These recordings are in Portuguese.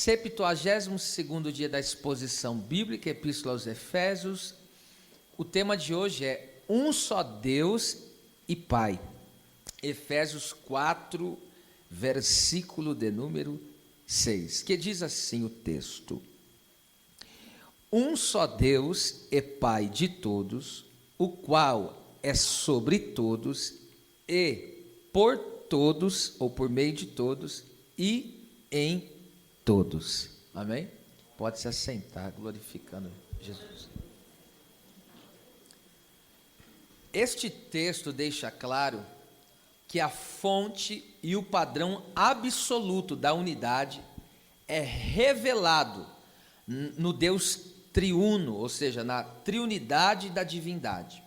72º dia da exposição bíblica, Epístola aos Efésios. O tema de hoje é um só Deus e Pai. Efésios 4, versículo de número 6, que diz assim o texto: um só Deus e Pai de todos, o qual é sobre todos e por todos, ou por meio de todos, e em todos. Amém? Pode se assentar, glorificando Jesus. Este texto deixa claro que a fonte e o padrão absoluto da unidade é revelado no Deus triuno, ou seja, na triunidade da divindade.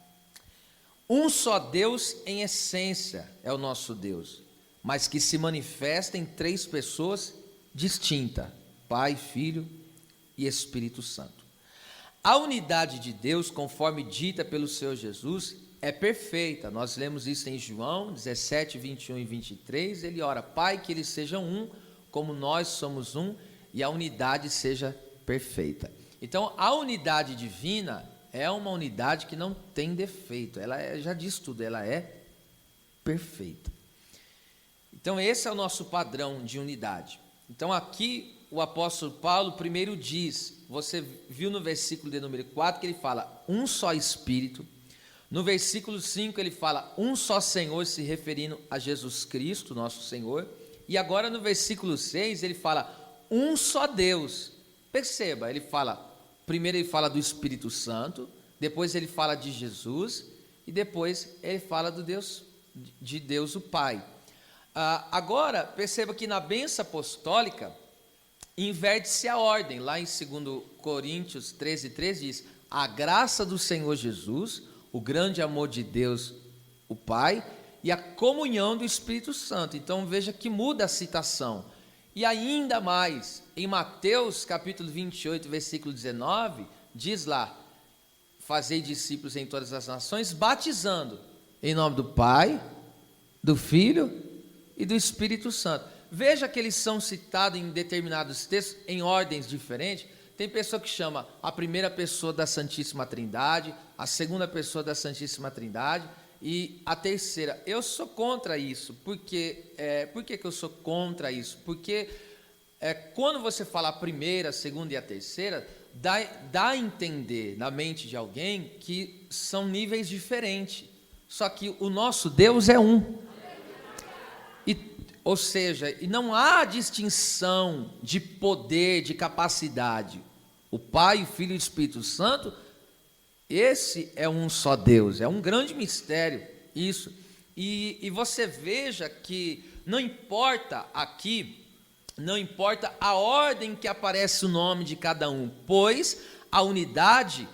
Um só Deus em essência é o nosso Deus, mas que se manifesta em três pessoas distintas: Pai, Filho e Espírito Santo. A unidade de Deus, conforme dita pelo Senhor Jesus, é perfeita. Nós lemos isso em João 17, 21 e 23. Ele ora: Pai, que eles sejam um, como nós somos um, e a unidade seja perfeita. Então, a unidade divina é uma unidade que não tem defeito. Ela já diz tudo, ela é perfeita. Então, esse é o nosso padrão de unidade. Então, aqui o apóstolo Paulo primeiro diz, você viu no versículo de número 4 que ele fala um só Espírito. No versículo 5 ele fala um só Senhor, se referindo a Jesus Cristo, nosso Senhor. E agora no versículo 6 ele fala um só Deus. Perceba, ele fala, primeiro ele fala do Espírito Santo, depois ele fala de Jesus e depois ele fala de Deus o Pai. Agora perceba que na bênção apostólica inverte-se a ordem. Lá em 2 Coríntios 13:3 diz: a graça do Senhor Jesus, o grande amor de Deus o Pai e a comunhão do Espírito Santo. Então veja que muda a citação. E ainda mais, em Mateus capítulo 28, versículo 19, diz lá: fazei discípulos em todas as nações, batizando em nome do Pai, do Filho e do Espírito Santo. Veja que eles são citados em determinados textos em ordens diferentes. Tem pessoa que chama a primeira pessoa da Santíssima Trindade, a segunda pessoa da Santíssima Trindade e a terceira. Eu sou contra isso. Por que eu sou contra isso? Porque quando você fala a primeira, a segunda e a terceira, dá a entender na mente de alguém que são níveis diferentes. Só que o nosso Deus é um. Ou seja, e não há distinção de poder, de capacidade. O Pai, o Filho e o Espírito Santo, esse é um só Deus, é um grande mistério isso. E você veja que não importa aqui, não importa a ordem que aparece o nome de cada um, pois há unidade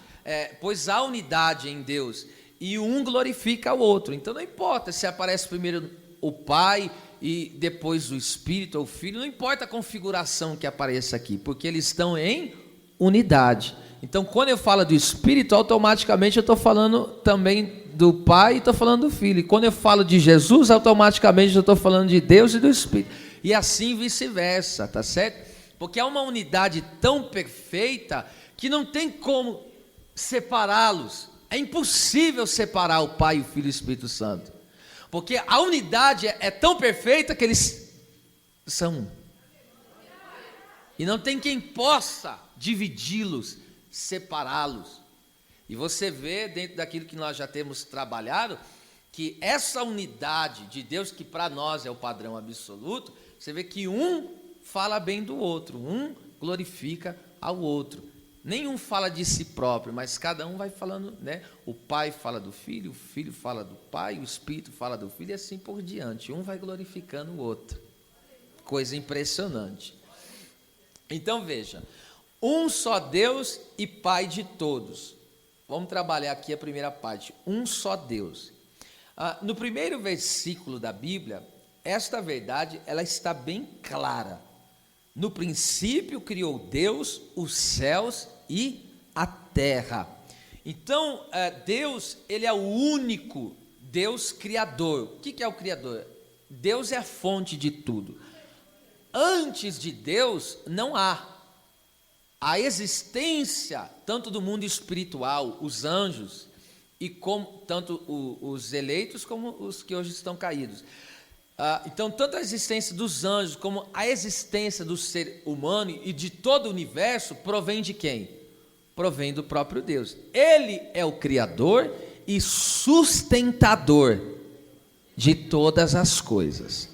em Deus, e um glorifica o outro. Então não importa se aparece primeiro o Pai e depois o Espírito ou o Filho, não importa a configuração que apareça aqui, porque eles estão em unidade. Então, quando eu falo do Espírito, automaticamente eu estou falando também do Pai e estou falando do Filho. E quando eu falo de Jesus, automaticamente eu estou falando de Deus e do Espírito. E assim vice-versa, tá certo? Porque é uma unidade tão perfeita que não tem como separá-los. É impossível separar o Pai, o Filho e o Espírito Santo. Porque a unidade é tão perfeita que eles são um. E não tem quem possa dividi-los, separá-los. E você vê, dentro daquilo que nós já temos trabalhado, que essa unidade de Deus, que para nós é o padrão absoluto, você vê que um fala bem do outro, um glorifica ao outro. Nenhum fala de si próprio, mas cada um vai falando, né? O Pai fala do Filho, o Filho fala do Pai, o Espírito fala do Filho, e assim por diante. Um vai glorificando o outro. Coisa impressionante. Então veja, um só Deus e Pai de todos. Vamos trabalhar aqui a primeira parte. Um só Deus. No primeiro versículo da Bíblia, esta verdade ela está bem clara. No princípio criou Deus os céus e a terra. Então, Deus, ele é o único Deus criador. O que é o criador? Deus é a fonte de tudo. antes de Deus não há. A existência tanto do mundo espiritual, os anjos, e como tanto os eleitos como os que hoje estão caídos. Então, tanto a existência dos anjos como a existência do ser humano e de todo o universo provém de quem? Provém do próprio Deus. Ele é o Criador e sustentador de todas as coisas.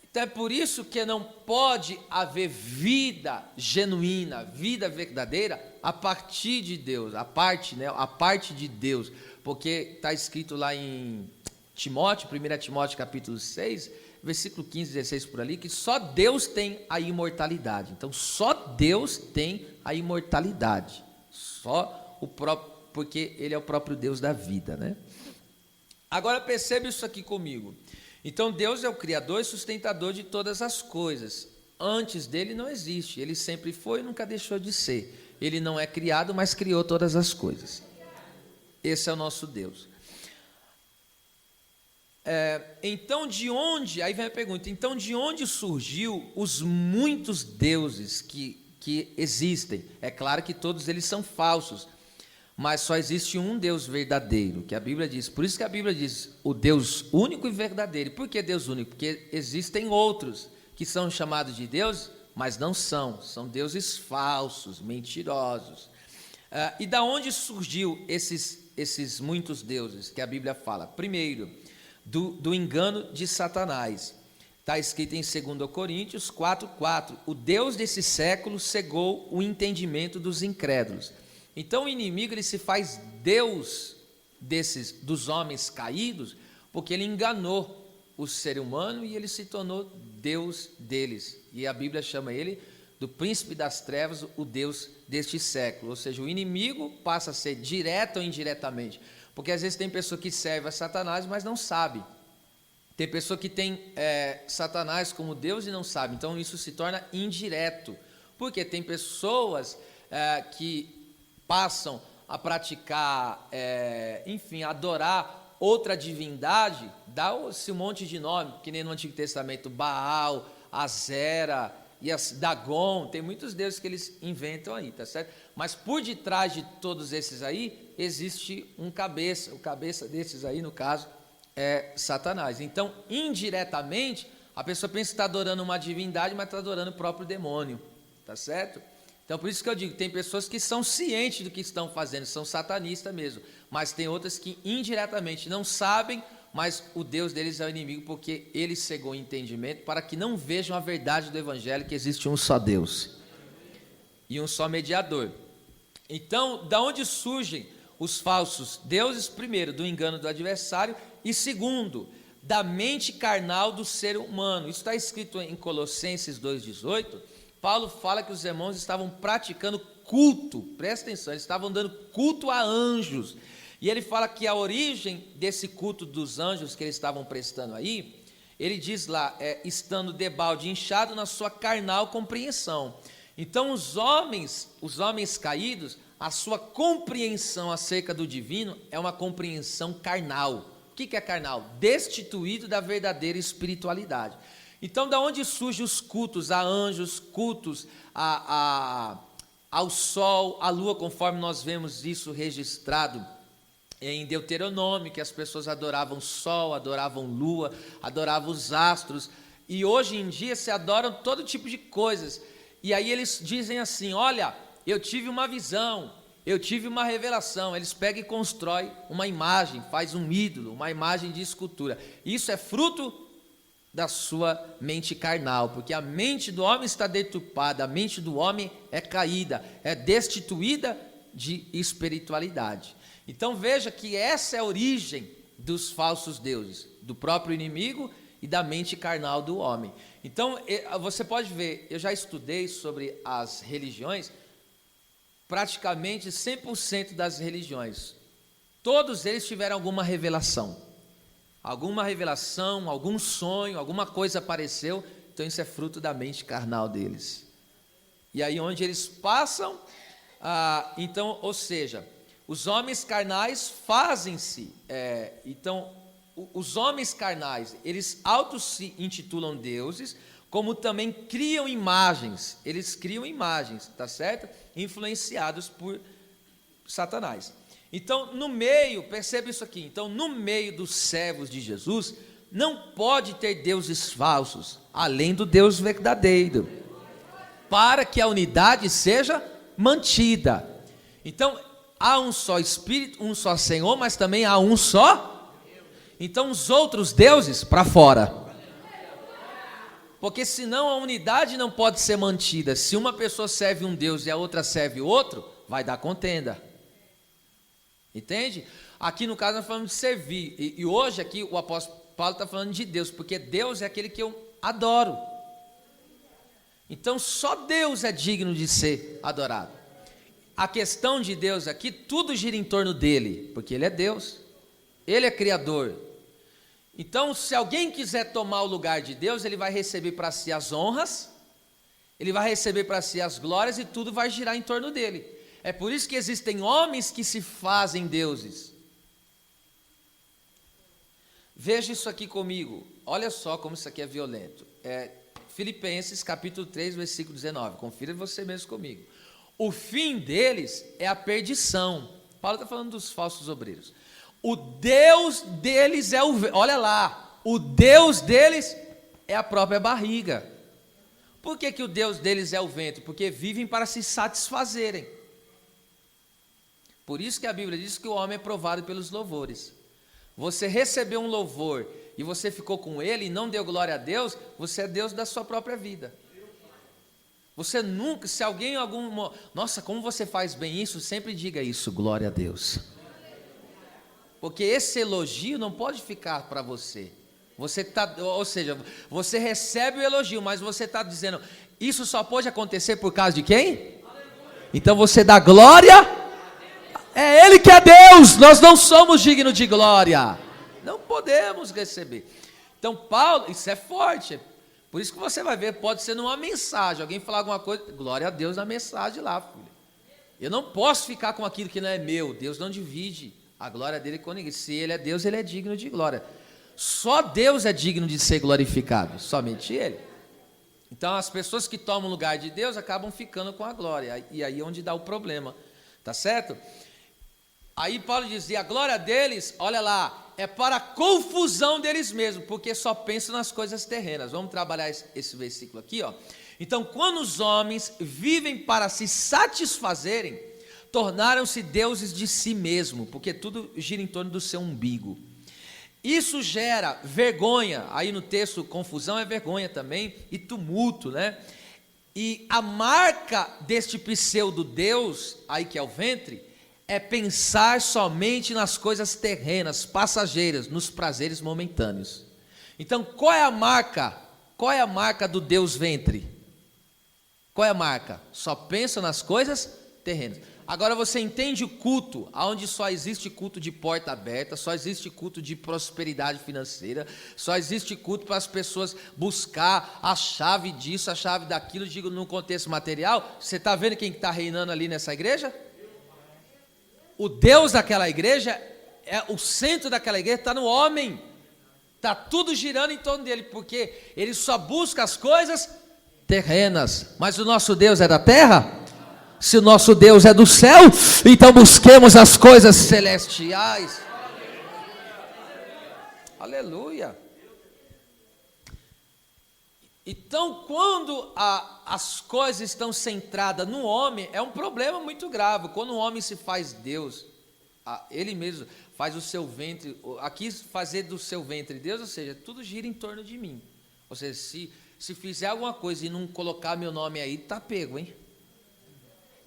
Então é por isso que não pode haver vida genuína, vida verdadeira a partir de Deus, a parte de Deus, porque está escrito lá em Timóteo, 1 Timóteo capítulo 6, versículo 15, 16 por ali, que só Deus tem a imortalidade. Então só Deus tem a imortalidade, só o próprio, porque Ele é o próprio Deus da vida, né? Agora perceba isso aqui comigo. Então Deus é o Criador e sustentador de todas as coisas. Antes dele não existe, ele sempre foi e nunca deixou de ser. Ele não é criado, mas criou todas as coisas. Esse é o nosso Deus. Então de onde, aí vem a pergunta, então de onde surgiu os muitos deuses que existem? É claro que todos eles são falsos, mas só existe um Deus verdadeiro, que a Bíblia diz. Por isso que a Bíblia diz o Deus único e verdadeiro. Por que Deus único? Porque existem outros que são chamados de Deus, mas não são. São deuses falsos, mentirosos. E da onde surgiu esses muitos deuses que a Bíblia fala? Primeiro, do engano de Satanás. Está escrito em 2 Coríntios 4:4. O Deus desse século cegou o entendimento dos incrédulos. Então o inimigo ele se faz Deus dos homens caídos, porque ele enganou o ser humano e ele se tornou Deus deles. E a Bíblia chama ele do príncipe das trevas, o Deus deste século. Ou seja, o inimigo passa a ser direto ou indiretamente. Porque às vezes tem pessoa que serve a Satanás, mas não sabe. Tem pessoa que tem Satanás como Deus e não sabe. Então isso se torna indireto. Porque tem pessoas que passam a praticar, enfim, adorar outra divindade, dá-se um monte de nome, que nem no Antigo Testamento, Baal, Azera, e Dagon, tem muitos deuses que eles inventam aí, tá certo? Mas por detrás de todos esses aí, existe o cabeça desses aí, no caso, é Satanás. Então, indiretamente, a pessoa pensa que está adorando uma divindade, mas está adorando o próprio demônio, tá certo? Então, por isso que eu digo, tem pessoas que são cientes do que estão fazendo, são satanistas mesmo, mas tem outras que indiretamente não sabem, mas o Deus deles é o inimigo, porque ele cegou o entendimento para que não vejam a verdade do Evangelho, que existe um só Deus e um só mediador. Então, da onde surgem os falsos deuses? Primeiro, do engano do adversário, e segundo, da mente carnal do ser humano. Isso está escrito em Colossenses 2,18. Paulo fala que os irmãos estavam praticando culto, presta atenção, eles estavam dando culto a anjos, e ele fala que a origem desse culto dos anjos que eles estavam prestando aí, ele diz lá, estando debalde inchado na sua carnal compreensão. Então os homens caídos, a sua compreensão acerca do divino é uma compreensão carnal. O que é carnal? Destituído da verdadeira espiritualidade. Então, da onde surgem os cultos a anjos, cultos ao sol, à lua, conforme nós vemos isso registrado em Deuteronômio, que as pessoas adoravam sol, adoravam lua, adoravam os astros, e hoje em dia se adoram todo tipo de coisas, e aí eles dizem assim, olha, eu tive uma visão, eu tive uma revelação. Eles pegam e constroem uma imagem, faz um ídolo, uma imagem de escultura. Isso é fruto da sua mente carnal, porque a mente do homem está deturpada, a mente do homem é caída, é destituída de espiritualidade. Então veja que essa é a origem dos falsos deuses, do próprio inimigo e da mente carnal do homem. Então você pode ver, eu já estudei sobre as religiões, praticamente 100% das religiões, todos eles tiveram alguma revelação, algum sonho, alguma coisa apareceu. Então isso é fruto da mente carnal deles. E aí onde eles passam, então, ou seja, os homens carnais fazem-se, então os homens carnais, eles auto se intitulam deuses, como também criam imagens. Eles criam imagens, tá certo? Influenciados por Satanás. Então, no meio, perceba isso aqui. Então, no meio dos servos de Jesus, não pode ter deuses falsos, além do Deus verdadeiro, para que a unidade seja mantida. Então, há um só Espírito, um só Senhor, mas também há um só. Então, os outros deuses para fora. Porque senão a unidade não pode ser mantida. Se uma pessoa serve um Deus e a outra serve outro, vai dar contenda. Entende? Aqui no caso nós falamos de servir. E hoje aqui o apóstolo Paulo está falando de Deus, porque Deus é aquele que eu adoro. Então só Deus é digno de ser adorado. A questão de Deus aqui, tudo gira em torno dele, porque ele é Deus, ele é criador. Então se alguém quiser tomar o lugar de Deus, ele vai receber para si as honras, ele vai receber para si as glórias, e tudo vai girar em torno dele. É por isso que existem homens que se fazem deuses. Veja isso aqui comigo, olha só como isso aqui é violento. Filipenses capítulo 3, versículo 19, confira você mesmo comigo. O fim deles é a perdição. Paulo está falando dos falsos obreiros. O Deus deles é olha lá, o Deus deles é a própria barriga. Por que o Deus deles é o ventre? Porque vivem para se satisfazerem. Por isso que a Bíblia diz que o homem é provado pelos louvores. Você recebeu um louvor e você ficou com ele e não deu glória a Deus, você é Deus da sua própria vida. Você nunca, se alguém nossa, como você faz bem isso, sempre diga isso, glória a Deus. Porque esse elogio não pode ficar para você. Ou seja, você recebe o elogio, mas você está dizendo, isso só pode acontecer por causa de quem? Então você dá glória. É Ele que é Deus, nós não somos dignos de glória, não podemos receber. Então Paulo, isso é forte, por isso que você vai ver, pode ser numa mensagem, alguém falar alguma coisa, glória a Deus na mensagem lá, filho. Eu não posso ficar com aquilo que não é meu, Deus não divide a glória dele com ninguém. Se Ele é Deus, Ele é digno de glória. Só Deus é digno de ser glorificado, somente Ele. Então as pessoas que tomam o lugar de Deus acabam ficando com a glória, e aí é onde dá o problema, tá certo? Aí Paulo dizia, a glória deles, olha lá, é para a confusão deles mesmos, porque só pensam nas coisas terrenas. Vamos trabalhar esse versículo aqui, ó. Então, quando os homens vivem para se satisfazerem, tornaram-se deuses de si mesmo, porque tudo gira em torno do seu umbigo. Isso gera vergonha, aí no texto confusão é vergonha também, e tumulto, né? E a marca deste pseudo-deus, aí que é o ventre, é pensar somente nas coisas terrenas, passageiras, nos prazeres momentâneos. Então, qual é a marca? Qual é a marca do Deus ventre? Qual é a marca? Só pensa nas coisas terrenas. Agora você entende o culto, onde só existe culto de porta aberta, só existe culto de prosperidade financeira, só existe culto para as pessoas buscar a chave disso, a chave daquilo, digo no contexto material. Você está vendo quem está reinando ali nessa igreja? O Deus daquela igreja, o centro daquela igreja está no homem, está tudo girando em torno dele, porque ele só busca as coisas terrenas. Mas o nosso Deus é da terra? Se o nosso Deus é do céu, então busquemos as coisas celestiais. Aleluia. Então, quando as coisas estão centradas no homem, é um problema muito grave. Quando o homem se faz Deus, ele mesmo faz o seu ventre, aqui fazer do seu ventre Deus, ou seja, tudo gira em torno de mim. Ou seja, se fizer alguma coisa e não colocar meu nome aí, tá pego, hein?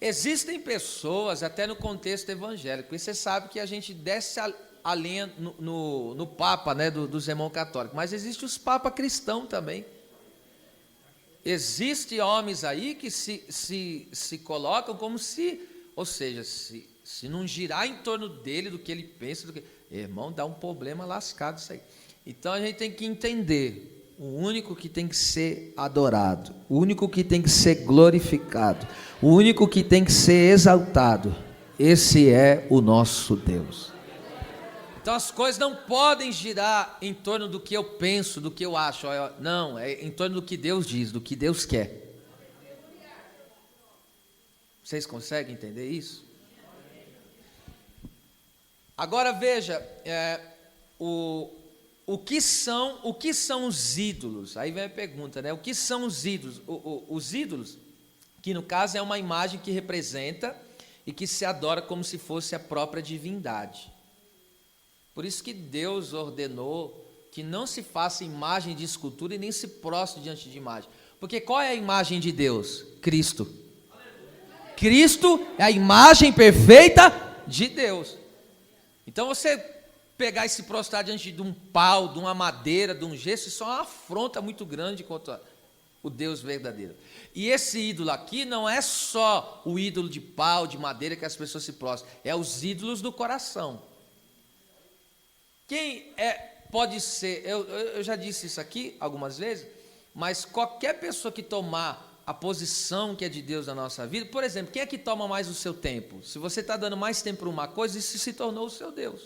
Existem pessoas, até no contexto evangélico, e você sabe que a gente desce a linha no Papa, né, dos irmãos católicos, mas existe os Papa cristãos também. Existem homens aí que se colocam como se, ou seja, se não girar em torno dele, do que ele pensa, irmão, dá um problema lascado isso aí. Então a gente tem que entender, o único que tem que ser adorado, o único que tem que ser glorificado, o único que tem que ser exaltado, esse é o nosso Deus. Então as coisas não podem girar em torno do que eu penso, do que eu acho. Não, é em torno do que Deus diz, do que Deus quer. Vocês conseguem entender isso? Agora veja, o que são os ídolos? Aí vem a pergunta, né? O que são os ídolos? Os ídolos, que no caso é uma imagem que representa e que se adora como se fosse a própria divindade. Por isso que Deus ordenou que não se faça imagem de escultura e nem se prostre diante de imagem. Porque qual é a imagem de Deus? Cristo. Cristo é a imagem perfeita de Deus. Então você pegar e se prostrar diante de um pau, de uma madeira, de um gesso, isso é uma afronta muito grande contra o Deus verdadeiro. E esse ídolo aqui não é só o ídolo de pau, de madeira que as pessoas se prostram, é os ídolos do coração. Quem pode ser, eu já disse isso aqui algumas vezes, mas qualquer pessoa que tomar a posição que é de Deus na nossa vida, por exemplo, quem é que toma mais o seu tempo? Se você está dando mais tempo para uma coisa, isso se tornou o seu Deus.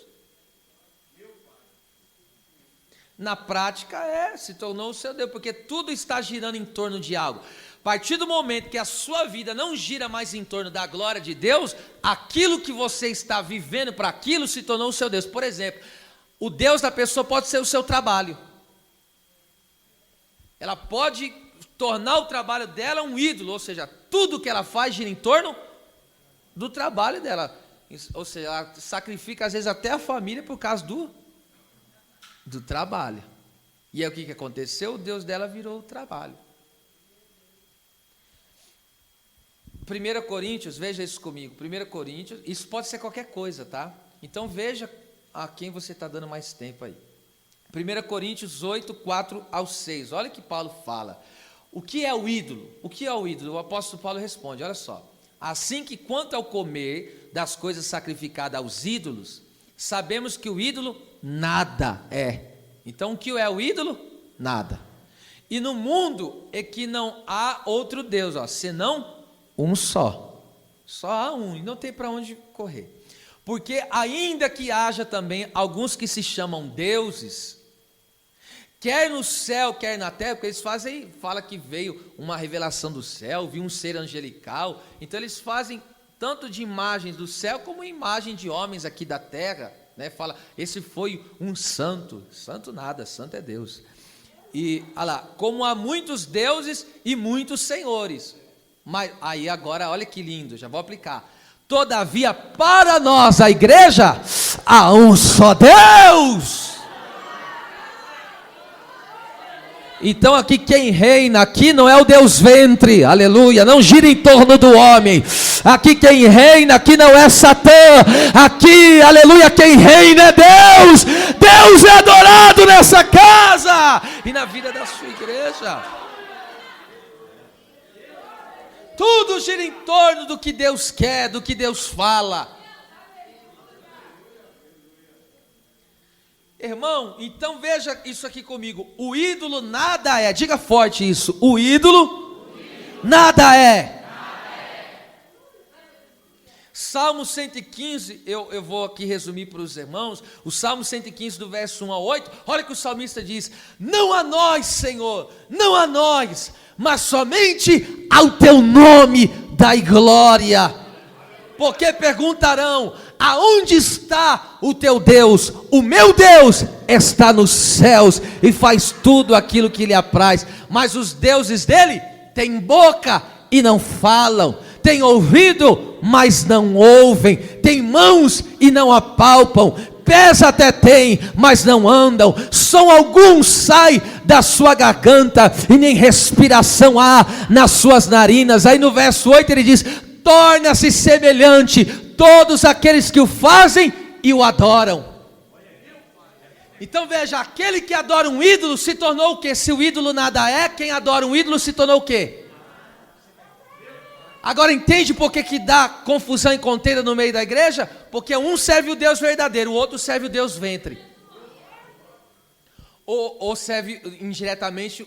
Na prática se tornou o seu Deus, porque tudo está girando em torno de algo. A partir do momento que a sua vida não gira mais em torno da glória de Deus, aquilo que você está vivendo para aquilo se tornou o seu Deus. Por exemplo, o Deus da pessoa pode ser o seu trabalho. Ela pode tornar o trabalho dela um ídolo, ou seja, tudo que ela faz gira em torno do trabalho dela. Ou seja, ela sacrifica às vezes até a família por causa do trabalho. E aí o que aconteceu? O Deus dela virou o trabalho. 1 Coríntios, veja isso comigo. 1 Coríntios, isso pode ser qualquer coisa, tá? Então veja a quem você está dando mais tempo aí. 1 Coríntios 8, 4 ao 6. Olha o que Paulo fala. O que é o ídolo? O que é o ídolo? O apóstolo Paulo responde, olha só. Assim que quanto ao comer das coisas sacrificadas aos ídolos, sabemos que o ídolo nada é. Então o que é o ídolo? Nada. E no mundo é que não há outro Deus, senão um só. Só há um, e não tem para onde correr. Porque ainda que haja também alguns que se chamam deuses, quer no céu, quer na terra, porque eles fala que veio uma revelação do céu, viu um ser angelical, então eles fazem tanto de imagens do céu, como imagem de homens aqui da terra, né? Fala, esse foi um santo nada, santo é Deus. E, olha lá, como há muitos deuses e muitos senhores, mas aí agora, olha que lindo, já vou aplicar. Todavia, para nós, a igreja, há um só Deus. Então aqui quem reina, aqui não é o Deus ventre, aleluia, não gira em torno do homem. Aqui quem reina, aqui não é Satã, aqui, aleluia, quem reina é Deus. Deus é adorado nessa casa e na vida da sua igreja. Tudo gira em torno do que Deus quer, do que Deus fala. Irmão, então veja isso aqui comigo. O ídolo nada é. Diga forte isso. O ídolo nada é. Salmo 115, eu vou aqui resumir para os irmãos. O Salmo 115 do verso 1 a 8. Olha que o salmista diz: não a nós, Senhor, não a nós, mas somente ao teu nome dai glória. Porque perguntarão: aonde está o teu Deus? O meu Deus está nos céus e faz tudo aquilo que lhe apraz. Mas os deuses dele têm boca e não falam, têm ouvido, mas não ouvem, têm mãos e não apalpam, pés até têm, mas não andam, som algum sai da sua garganta e nem respiração há nas suas narinas. Aí no verso 8 ele diz: torna-se semelhante todos aqueles que o fazem e o adoram. Então veja, aquele que adora um ídolo se tornou o quê? Se o ídolo nada é, quem adora um ídolo se tornou o quê? Agora entende por que dá confusão e contenda no meio da igreja? Porque um serve o Deus verdadeiro, o outro serve o Deus ventre. Ou serve indiretamente,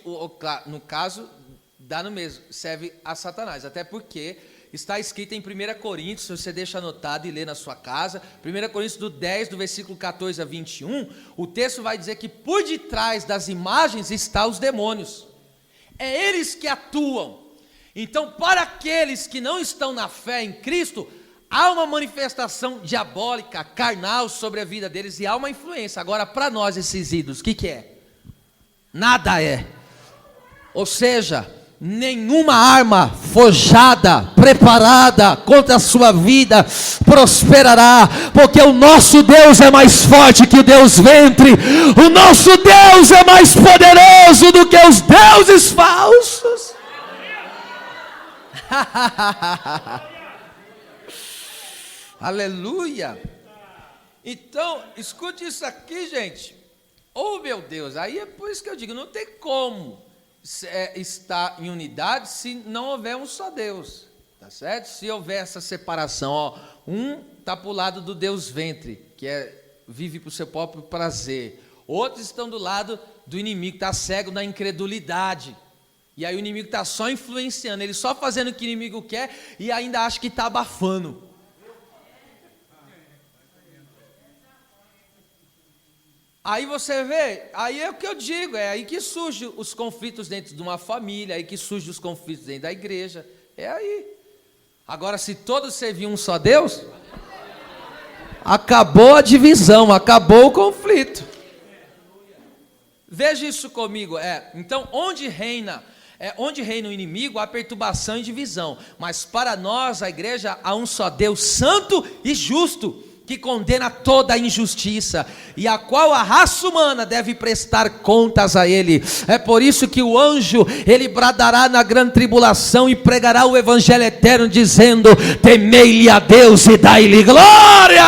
no caso, dá no mesmo, serve a Satanás. Até porque está escrito em 1 Coríntios, se você deixa anotado e lê na sua casa, 1 Coríntios do 10, do versículo 14 a 21, o texto vai dizer que por detrás das imagens estão os demônios. É eles que atuam. Então, para aqueles que não estão na fé em Cristo, há uma manifestação diabólica, carnal sobre a vida deles e há uma influência. Agora, para nós, esses ídolos, o que é? Nada é. Ou seja, nenhuma arma forjada, preparada contra a sua vida prosperará, porque o nosso Deus é mais forte que o Deus ventre, o nosso Deus é mais poderoso do que os deuses falsos. Aleluia. Então, escute isso aqui, gente. Oh, meu Deus, aí é por isso que eu digo, não tem como estar em unidade se não houver um só Deus, tá certo? Se houver essa separação, ó, um está para o lado do Deus ventre, que vive para o seu próprio prazer, outros estão do lado do inimigo, está cego na incredulidade, e aí o inimigo está só influenciando, ele só fazendo o que o inimigo quer, e ainda acha que está abafando. Aí você vê, aí é o que eu digo, é aí que surgem os conflitos dentro de uma família, é aí que surgem os conflitos dentro da igreja, é aí. Agora, se todos serviam um só Deus, acabou a divisão, acabou o conflito. Veja isso comigo, então onde reina o inimigo, há perturbação e divisão, mas para nós, a igreja, há um só Deus santo e justo, que condena toda a injustiça, e a qual a raça humana deve prestar contas a ele. É por isso que o anjo, ele bradará na grande tribulação e pregará o evangelho eterno, dizendo: temei-lhe a Deus e dai-lhe glória.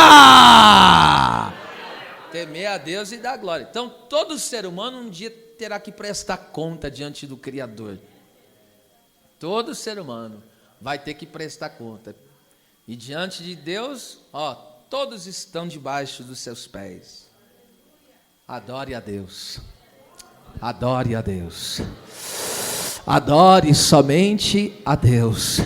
Temer a Deus e dar glória. Então todo ser humano um dia terá que prestar conta diante do Criador. Todo ser humano vai ter que prestar conta, e diante de Deus, todos estão debaixo dos seus pés. Adore a Deus. Adore a Deus. Adore somente a Deus.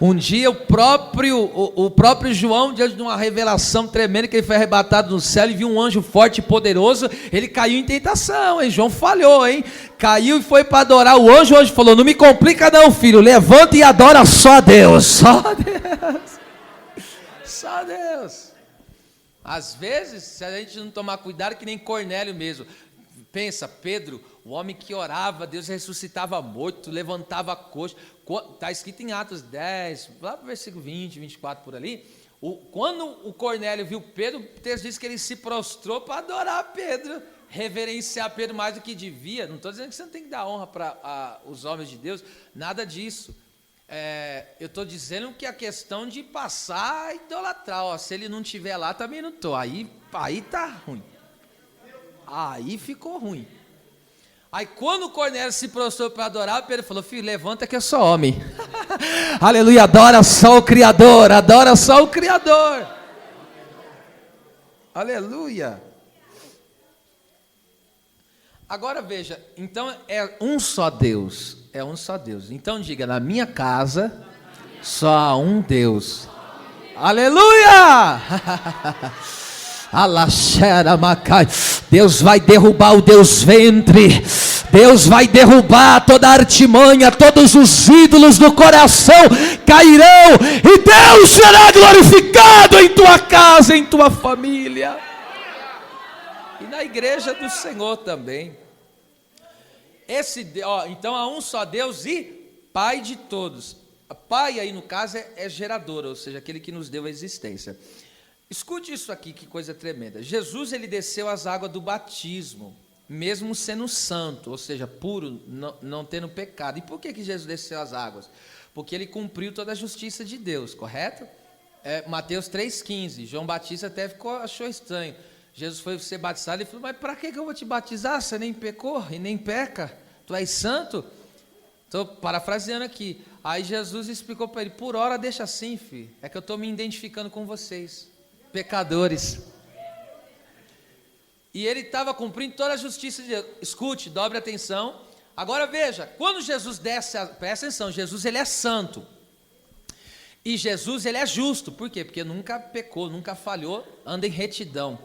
Um dia o próprio João, diante de uma revelação tremenda, que ele foi arrebatado no céu e viu um anjo forte e poderoso, ele caiu em tentação, hein? João falhou, hein? Caiu e foi para adorar o anjo falou: não me complica não, filho, levanta e adora só a Deus. Só a Deus. Só Deus. Às vezes, se a gente não tomar cuidado, que nem Cornélio mesmo. Pensa, Pedro, o homem que orava, Deus ressuscitava morto, levantava coxa. Está escrito em Atos 10, lá para o versículo 20, 24 por ali. Quando o Cornélio viu Pedro, o texto diz que ele se prostrou para adorar Pedro, reverenciar Pedro mais do que devia. Não estou dizendo que você não tem que dar honra para os homens de Deus, nada disso. Eu estou dizendo que a questão de passar a idolatrar, se ele não estiver lá, também não estou. Aí está ruim. Aí ficou ruim. Aí quando o Cornélio se prostrou para adorar, Pedro falou: filho, levanta que eu sou homem. Aleluia, adora só o Criador, adora só o Criador. Aleluia. Agora veja, então é um só Deus, Então diga: na minha casa só há um Deus. Aleluia! Deus vai derrubar o Deus ventre, Deus vai derrubar toda a artimanha, todos os ídolos do coração cairão, e Deus será glorificado em tua casa, em tua família, e na igreja do Senhor também. Então há um só Deus e Pai de todos. Pai aí no caso é gerador, ou seja, aquele que nos deu a existência. Escute isso aqui, que coisa tremenda. Jesus, ele desceu as águas do batismo, mesmo sendo santo, ou seja, puro, não tendo pecado. E por que Jesus desceu as águas? Porque ele cumpriu toda a justiça de Deus, correto? Mateus 3,15, João Batista até achou estranho. Jesus foi ser batizado e falou: mas para que eu vou te batizar? Você nem pecou e nem peca, tu és santo? Estou parafraseando aqui. Aí Jesus explicou para ele: por hora deixa assim, filho, é que eu estou me identificando com vocês, pecadores. E ele estava cumprindo toda a justiça de Deus. Escute, dobre atenção. Agora veja, quando Jesus desce, presta atenção, Jesus, ele é santo. E Jesus, ele é justo. Por quê? Porque nunca pecou, nunca falhou, anda em retidão.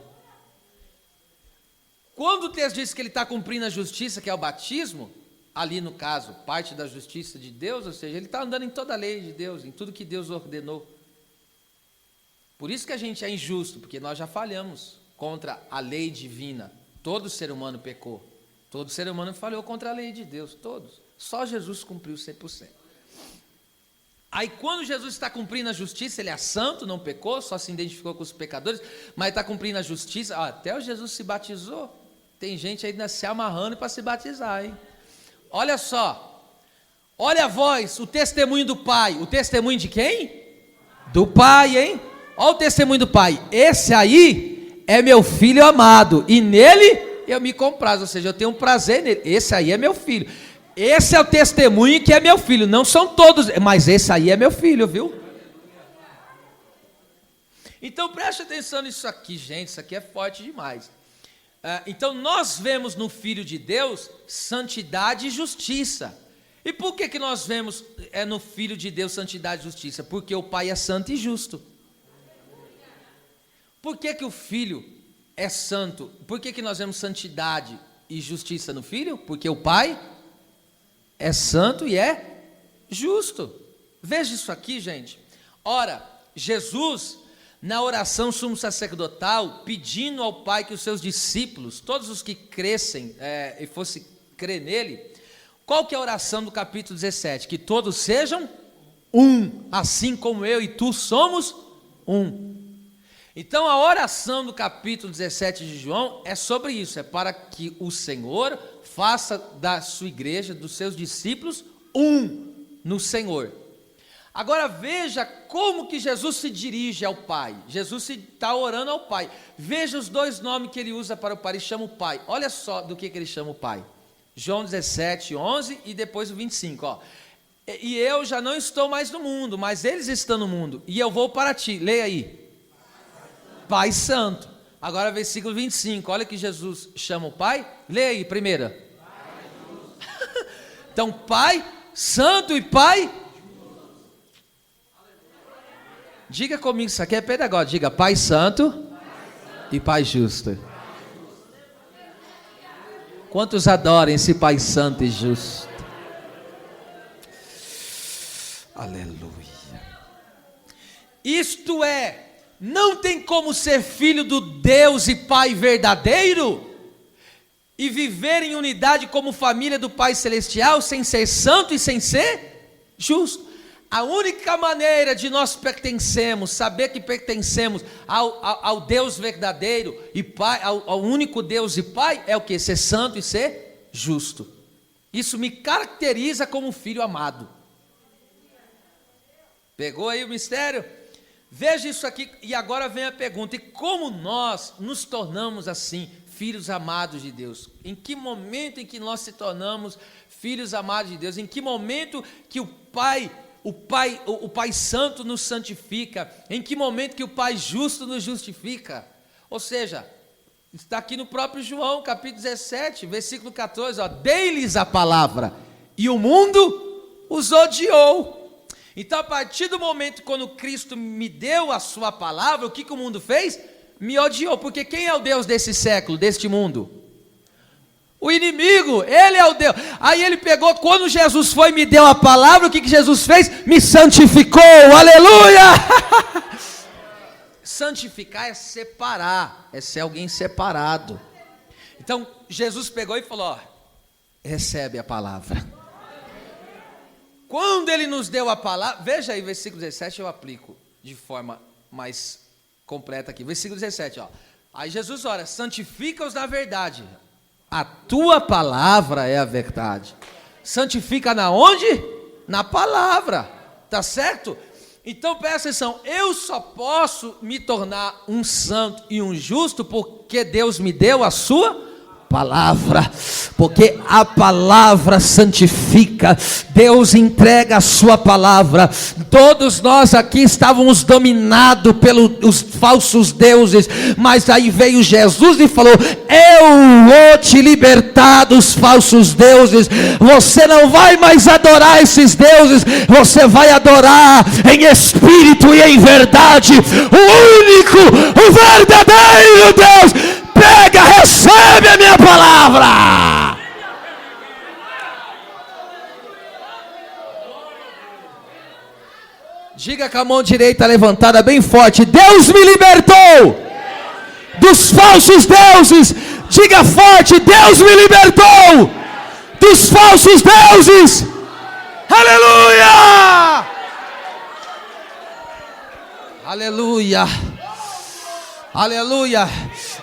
Quando o texto diz que ele está cumprindo a justiça, que é o batismo, ali no caso, parte da justiça de Deus, ou seja, ele está andando em toda a lei de Deus, em tudo que Deus ordenou. Por isso que a gente é injusto, porque nós já falhamos contra a lei divina. Todo ser humano pecou. Todo ser humano falhou contra a lei de Deus, todos. Só Jesus cumpriu 100%. Aí quando Jesus está cumprindo a justiça, ele é santo, não pecou, só se identificou com os pecadores, mas está cumprindo a justiça. Até o Jesus se batizou. Tem gente aí se amarrando para se batizar, hein? Olha só, olha a voz, o testemunho do Pai. O testemunho de quem? Do Pai, hein? Olha o testemunho do Pai. Esse aí é meu filho amado, e nele eu me comprazo, ou seja, eu tenho um prazer nele. Esse aí é meu filho. Esse é o testemunho que é meu filho. Não são todos, mas esse aí é meu filho, viu? Então preste atenção nisso aqui, gente. Isso aqui é forte demais. Então nós vemos no Filho de Deus santidade e justiça. E por que nós vemos no Filho de Deus santidade e justiça? Porque o Pai é santo e justo. Por que o Filho é santo? Por que nós vemos santidade e justiça no Filho? Porque o Pai é santo e é justo. Veja isso aqui, gente. Ora, Jesus, na oração sumo sacerdotal, pedindo ao Pai que os seus discípulos, todos os que crescem e fossem crer nele, qual que é a oração do capítulo 17? Que todos sejam um, assim como eu e tu somos um. Então a oração do capítulo 17 de João é sobre isso, é para que o Senhor faça da sua igreja, dos seus discípulos, um no Senhor. Agora veja como que Jesus se dirige ao Pai. Jesus está orando ao Pai. Veja os dois nomes que ele usa para o Pai. Ele chama o Pai. Olha só do que ele chama o Pai. João 17, 11 e depois o 25. Ó. E eu já não estou mais no mundo, mas eles estão no mundo. E eu vou para ti. Leia aí. Pai Santo. Agora versículo 25. Olha que Jesus chama o Pai. Leia aí, primeira. Então, Pai Santo e Pai. Diga comigo, isso aqui é pedagógico. Diga Pai Santo e Pai Justo. Quantos adoram esse Pai Santo e Justo? Aleluia. Isto é, não tem como ser filho do Deus e Pai verdadeiro e viver em unidade como família do Pai Celestial sem ser santo e sem ser justo. A única maneira de nós pertencermos, saber que pertencemos ao Deus verdadeiro e Pai, ao único Deus e Pai, é o que? Ser santo e ser justo. Isso me caracteriza como filho amado. Pegou aí o mistério? Veja isso aqui, e agora vem a pergunta: e como nós nos tornamos assim, filhos amados de Deus? Em que momento em que nós se tornamos filhos amados de Deus? Em que momento que o Pai Santo nos santifica? Em que momento que o Pai Justo nos justifica? Ou seja, está aqui no próprio João, capítulo 17, versículo 14, ó, dei-lhes a palavra, e o mundo os odiou. Então, a partir do momento quando Cristo me deu a sua palavra, o que o mundo fez? Me odiou, porque quem é o Deus desse século, deste mundo? O inimigo, ele é o Deus. Aí ele pegou, quando Jesus foi e me deu a palavra, o que Jesus fez? Me santificou, aleluia! Santificar é separar, é ser alguém separado. Então, Jesus pegou e falou, ó, recebe a palavra. Quando ele nos deu a palavra, veja aí, versículo 17, eu aplico de forma mais completa aqui. Versículo 17, ó. Aí Jesus ora, santifica-os na verdade. A tua palavra é a verdade. Santifica na onde? Na palavra. Tá certo? Então presta atenção, eu só posso me tornar um santo e um justo porque Deus me deu a sua palavra, porque a palavra santifica. Deus entrega a sua palavra. Todos nós aqui estávamos dominados pelos falsos deuses, mas aí veio Jesus e falou: eu vou te libertar dos falsos deuses. Você não vai mais adorar esses deuses, você vai adorar em espírito e em verdade o único, o verdadeiro Deus. Pega, recebe a minha palavra. Diga com a mão direita levantada bem forte: Deus me libertou dos falsos deuses. Diga forte: Deus me libertou dos falsos deuses. Aleluia! Aleluia! Aleluia!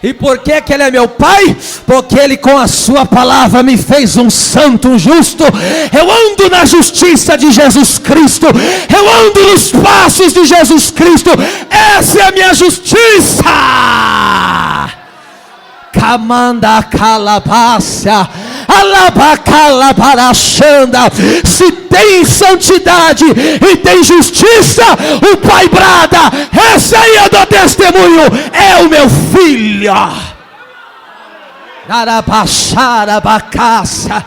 E por que Ele é meu Pai? Porque Ele com a sua palavra me fez um santo, um justo. Eu ando na justiça de Jesus Cristo. Eu ando nos passos de Jesus Cristo. Essa é a minha justiça. Camanda calabácia, alabacalabarachanda. Se tem santidade e tem justiça, o Pai brada: esse aí eu dou testemunho, é o meu filho. Arabaxarabacácia,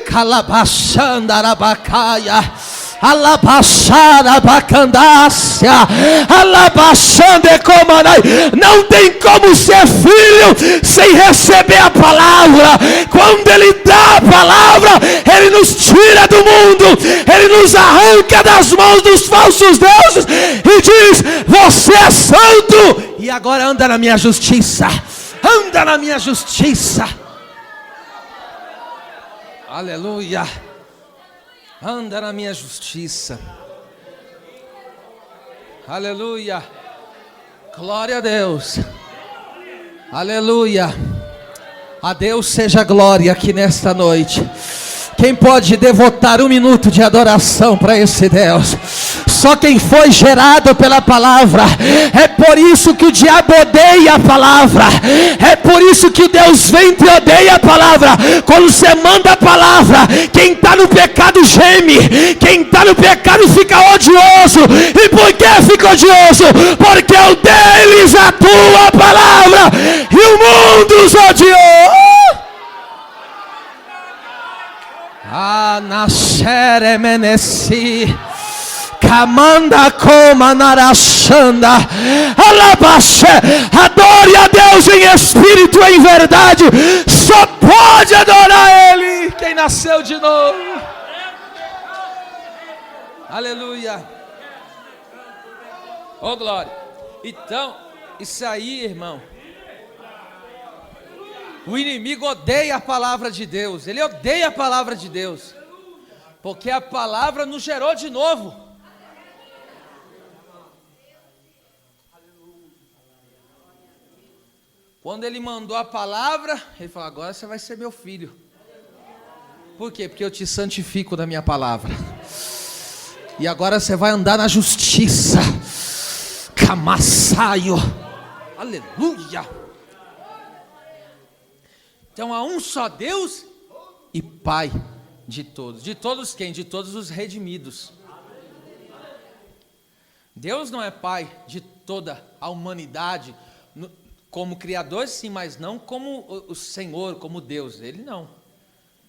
calabachanda arabacaia, alabaxarabacandácia, alabaxandecomanai. Não tem como ser filho sem receber a palavra. Quando Ele dá a palavra, Ele nos tira do mundo, Ele nos arranca das mãos dos falsos deuses e diz: você é santo e agora anda na minha justiça. Anda na minha justiça. Aleluia. Anda na minha justiça. Aleluia. Glória a Deus. Aleluia. A Deus seja glória aqui nesta noite. Quem pode devotar 1 minuto de adoração para esse Deus? Só quem foi gerado pela palavra. É por isso que o diabo odeia a palavra. É por isso que o Deus ventre odeia a palavra. Quando você manda a palavra, quem está no pecado geme. Quem está no pecado fica odioso. E por que fica odioso? Porque o deles a tua palavra e o mundo os odiou. Nascere menesi, camanda coma narachanda, alabaxe. Adore a Deus em espírito e em verdade. Só pode adorar Ele quem nasceu de novo. Aleluia. Oh glória. Então, isso aí, irmão, o inimigo odeia a palavra de Deus. Ele odeia a palavra de Deus, porque a palavra nos gerou de novo. Quando Ele mandou a palavra, Ele falou: agora você vai ser meu filho. Por quê? Porque eu te santifico da minha palavra. E agora você vai andar na justiça. Camassaio. Aleluia. Então há um só Deus e Pai de todos. De todos quem? De todos os redimidos. Deus não é Pai de toda a humanidade, como Criador sim, mas não como o Senhor, como Deus. Ele não.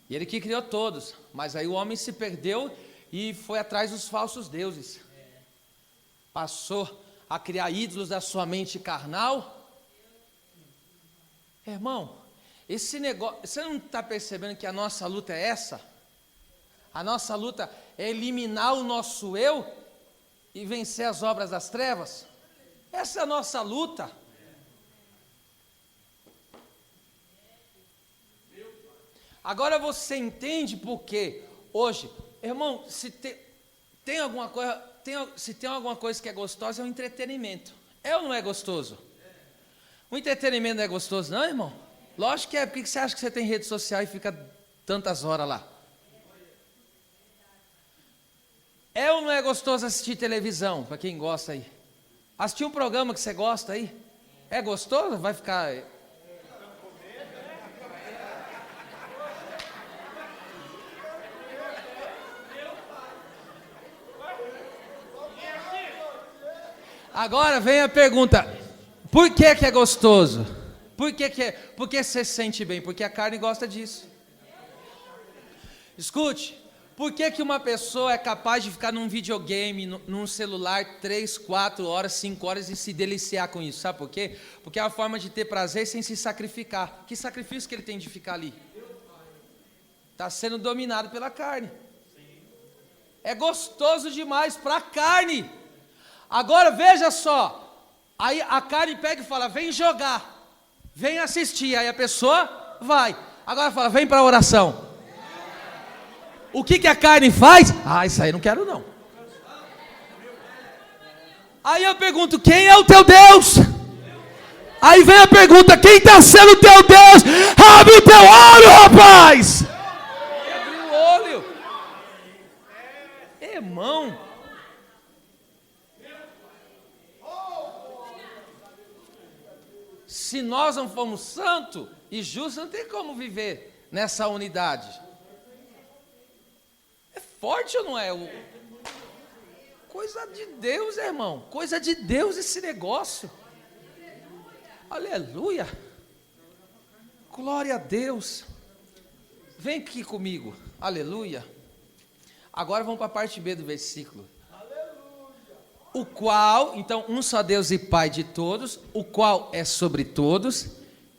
E Ele que criou todos. Mas aí o homem se perdeu e foi atrás dos falsos deuses. Passou a criar ídolos da sua mente carnal. Irmão, esse negócio, você não está percebendo que a nossa luta é essa? A nossa luta é eliminar o nosso eu e vencer as obras das trevas. Essa é a nossa luta. Agora você entende por quê? Hoje, irmão, se tem alguma coisa que é gostosa, é o entretenimento. É ou não é gostoso? O entretenimento não é gostoso não, irmão? Lógico que é. Por que você acha que você tem rede social e fica tantas horas lá? É ou não é gostoso assistir televisão, para quem gosta aí? Assistir um programa que você gosta aí? É gostoso? Vai ficar... Agora vem a pergunta: por que que é gostoso? Por que você se sente bem? Porque a carne gosta disso. Escute, por que que uma pessoa é capaz de ficar num videogame, num celular, 3, 4 horas, 5 horas e se deliciar com isso? Sabe por quê? Porque é uma forma de ter prazer sem se sacrificar. Que sacrifício que ele tem de ficar ali? Está sendo dominado pela carne. É gostoso demais para a carne. Agora veja só, aí a carne pega e fala: vem jogar, vem assistir. Aí a pessoa vai. Agora fala: vem para a oração. O que que a carne faz? Ah, isso aí eu não quero não. Aí eu pergunto: quem é o teu Deus? Aí vem a pergunta: quem está sendo o teu Deus? Abre o teu olho, rapaz. Abre o olho. Irmão, se nós não formos santos e justos, não tem como viver nessa unidade. É forte ou não é? Coisa de Deus, irmão. Coisa de Deus esse negócio. Aleluia. Glória a Deus. Vem aqui comigo. Aleluia. Agora vamos para a parte B do versículo. O qual, então, um só Deus e Pai de todos, o qual é sobre todos,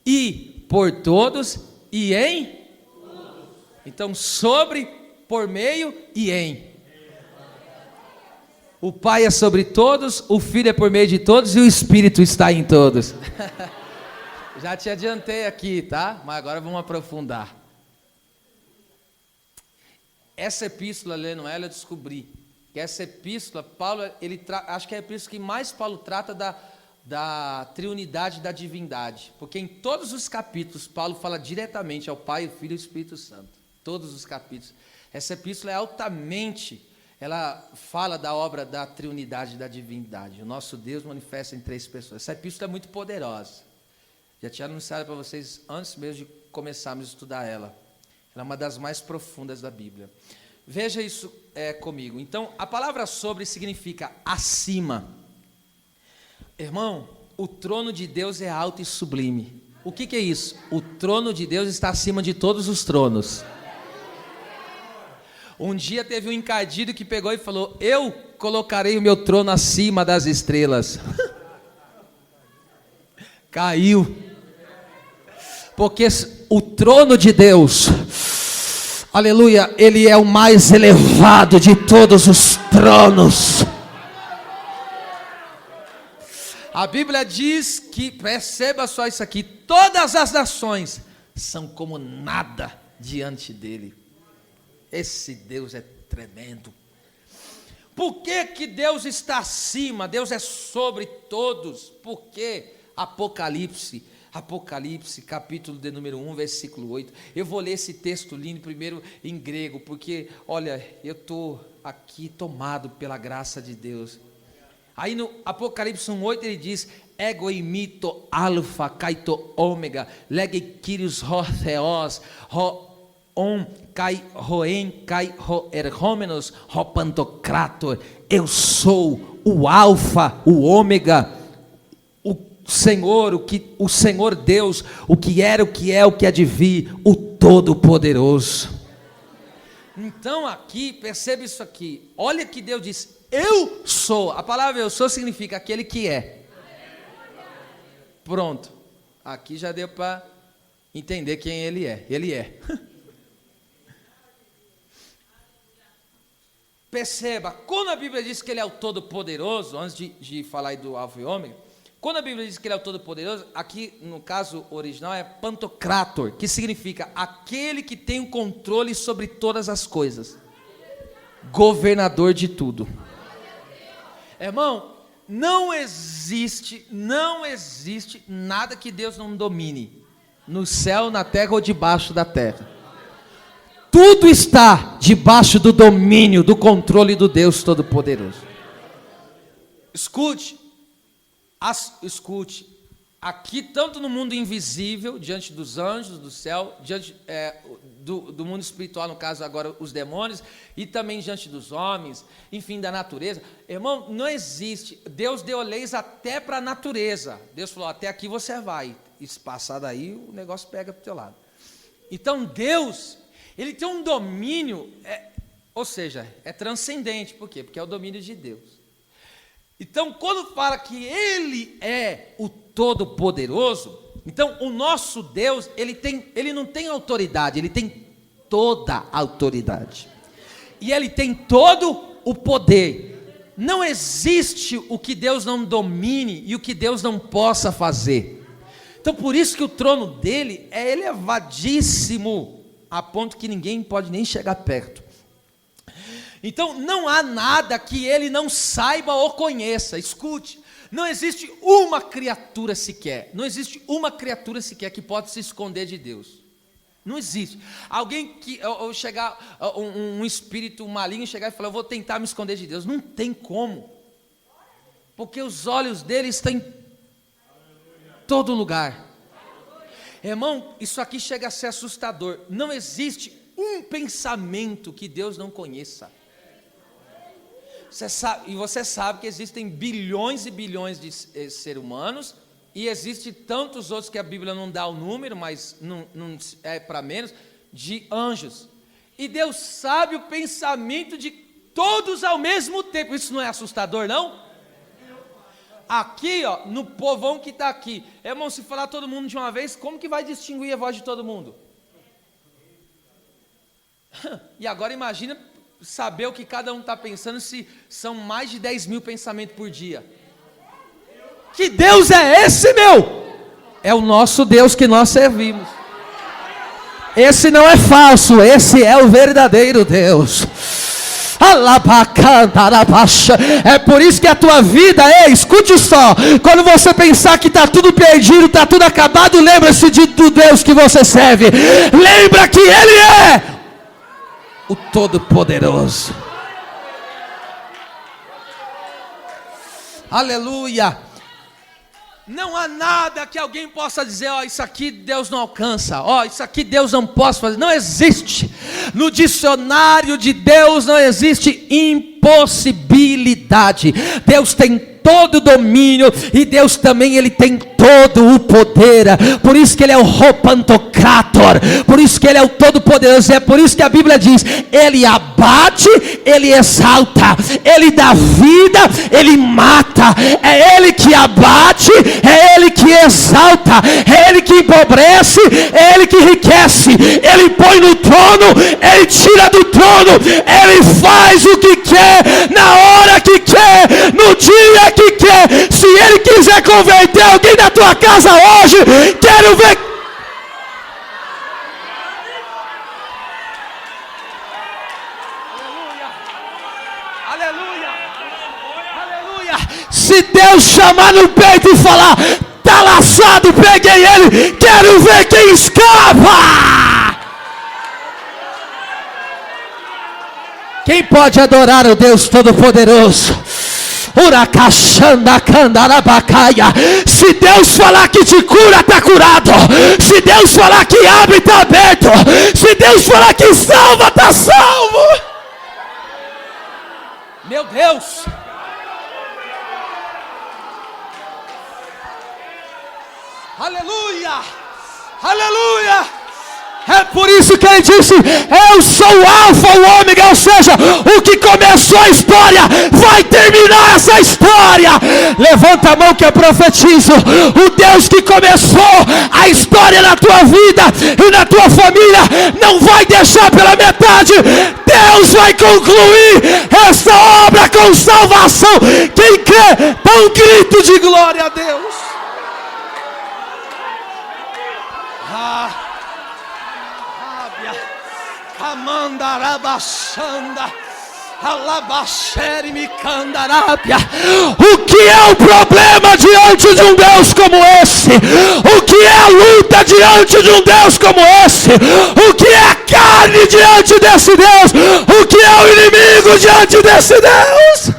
e por todos, e em? Então, sobre, por meio e em. O Pai é sobre todos, o Filho é por meio de todos, e o Espírito está em todos. Já te adiantei aqui, tá? Mas agora vamos aprofundar. Essa epístola, lendo ela, eu descobri que essa epístola, Paulo, acho que é a epístola que mais Paulo trata da triunidade da divindade, porque em todos os capítulos, Paulo fala diretamente ao Pai, o Filho e o Espírito Santo, todos os capítulos. Essa epístola é altamente, ela fala da obra da triunidade da divindade, o nosso Deus manifesta em 3 pessoas. Essa epístola é muito poderosa, já tinha anunciado para vocês antes mesmo de começarmos a estudar ela. Ela é uma das mais profundas da Bíblia. Veja isso comigo. Então, a palavra sobre significa acima. Irmão, o trono de Deus é alto e sublime. O que é isso? O trono de Deus está acima de todos os tronos. Um dia teve um encardido que pegou e falou: eu colocarei o meu trono acima das estrelas. Caiu. Porque o trono de Deus, aleluia, ele é o mais elevado de todos os tronos. A Bíblia diz que, perceba só isso aqui, todas as nações são como nada diante dele. Esse Deus é tremendo. Por que que Deus está acima? Deus é sobre todos. Por que? Apocalipse, capítulo de número 1, versículo 8. Eu vou ler esse texto lindo primeiro em grego, porque, olha, eu estou aqui tomado pela graça de Deus. Aí no Apocalipse 1:8 ele diz: ego imito alfa kaito ômega, lege kyrios ho theos, ho on kai roen kai ho erhomenos ho pantocrator. Eu sou o alfa, o ômega, Senhor, o Senhor Deus, o que era, o que é, o que há de vir, o Todo-Poderoso. Então aqui, percebe isso aqui, olha que Deus diz: eu sou. A palavra eu sou significa aquele que é. Pronto, aqui já deu para entender quem ele é. Ele é. Perceba, quando a Bíblia diz que ele é o Todo-Poderoso, antes de falar aí do Alfa e Ômega, quando a Bíblia diz que ele é o Todo-Poderoso, aqui no caso original é Pantocrator, que significa aquele que tem o controle sobre todas as coisas, governador de tudo. Irmão, não existe nada que Deus não domine, no céu, na terra ou debaixo da terra. Tudo está debaixo do domínio, do controle do Deus Todo-Poderoso. Escute, aqui, tanto no mundo invisível, diante dos anjos do céu, diante do mundo espiritual, no caso agora os demônios, e também diante dos homens, enfim, da natureza. Irmão, não existe. Deus deu leis até para a natureza. Deus falou, até aqui você vai. E se passar daí, o negócio pega para o teu lado. Então Deus, Ele tem um domínio, ou seja, é transcendente. Por quê? Porque é o domínio de Deus. Então, quando fala que Ele é o Todo-Poderoso, então o nosso Deus, ele não tem autoridade, Ele tem toda a autoridade. E Ele tem todo o poder. Não existe o que Deus não domine e o que Deus não possa fazer. Então, por isso que o trono dele é elevadíssimo, a ponto que ninguém pode nem chegar perto. Então, não há nada que ele não saiba ou conheça. Escute, não existe uma criatura sequer, que pode se esconder de Deus. Não existe. Alguém que, ou chegar, um espírito maligno chegar e falar, eu vou tentar me esconder de Deus. Não tem como. Porque os olhos dele estão em todo lugar. Irmão, isso aqui chega a ser assustador. Não existe um pensamento que Deus não conheça. Você sabe que existem bilhões e bilhões de seres humanos, e existem tantos outros que a Bíblia não dá o número, mas não é para menos, de anjos. E Deus sabe o pensamento de todos ao mesmo tempo. Isso não é assustador, não? Aqui, no povão que está aqui, irmão, se falar todo mundo de uma vez, como que vai distinguir a voz de todo mundo? E agora imagina saber o que cada um está pensando, se são mais de 10 mil pensamentos por dia. Que Deus é esse, meu? É o nosso Deus que nós servimos. Esse não é falso, esse é o verdadeiro Deus. É por isso que a tua vida, escute só, quando você pensar que está tudo perdido, está tudo acabado, lembra-se do Deus que você serve. Lembra que Ele é o Todo-Poderoso. Aleluia. Não há nada que alguém possa dizer, isso aqui Deus não alcança, isso aqui Deus não pode fazer. Não existe. No dicionário de Deus não existe impossibilidade. Deus tem todo o domínio, e Deus também, Ele tem todo o poder. Por isso que Ele é o Pantocrator, por isso que Ele é o Todo-Poderoso. É por isso que a Bíblia diz, Ele abate, Ele exalta, Ele dá vida, Ele mata. É Ele que abate, é Ele que exalta, é Ele que empobrece, é Ele que enriquece. Ele põe no trono, Ele tira do trono, Ele faz o que quer, na hora que quer, no dia que quer. Se Ele quiser converter alguém na tua casa hoje, quero ver. Aleluia, aleluia, aleluia. Se Deus chamar no peito e falar, tá laçado, peguei ele, quero ver quem escapa. Quem pode adorar o Deus Todo-Poderoso? Se Deus falar que te cura, está curado. Se Deus falar que abre, está aberto. Se Deus falar que salva, está salvo. Meu Deus. Aleluia, aleluia. É por isso que ele disse, eu sou o alfa, o ômega, ou seja, o que começou a história, vai terminar essa história. Levanta a mão que eu profetizo, o Deus que começou a história na tua vida e na tua família, não vai deixar pela metade. Deus vai concluir essa obra com salvação. Quem crê, dá um grito de glória a Deus. O que é o problema diante de um Deus como esse? O que é a luta diante de um Deus como esse? O que é a carne diante desse Deus? O que é o inimigo diante desse Deus?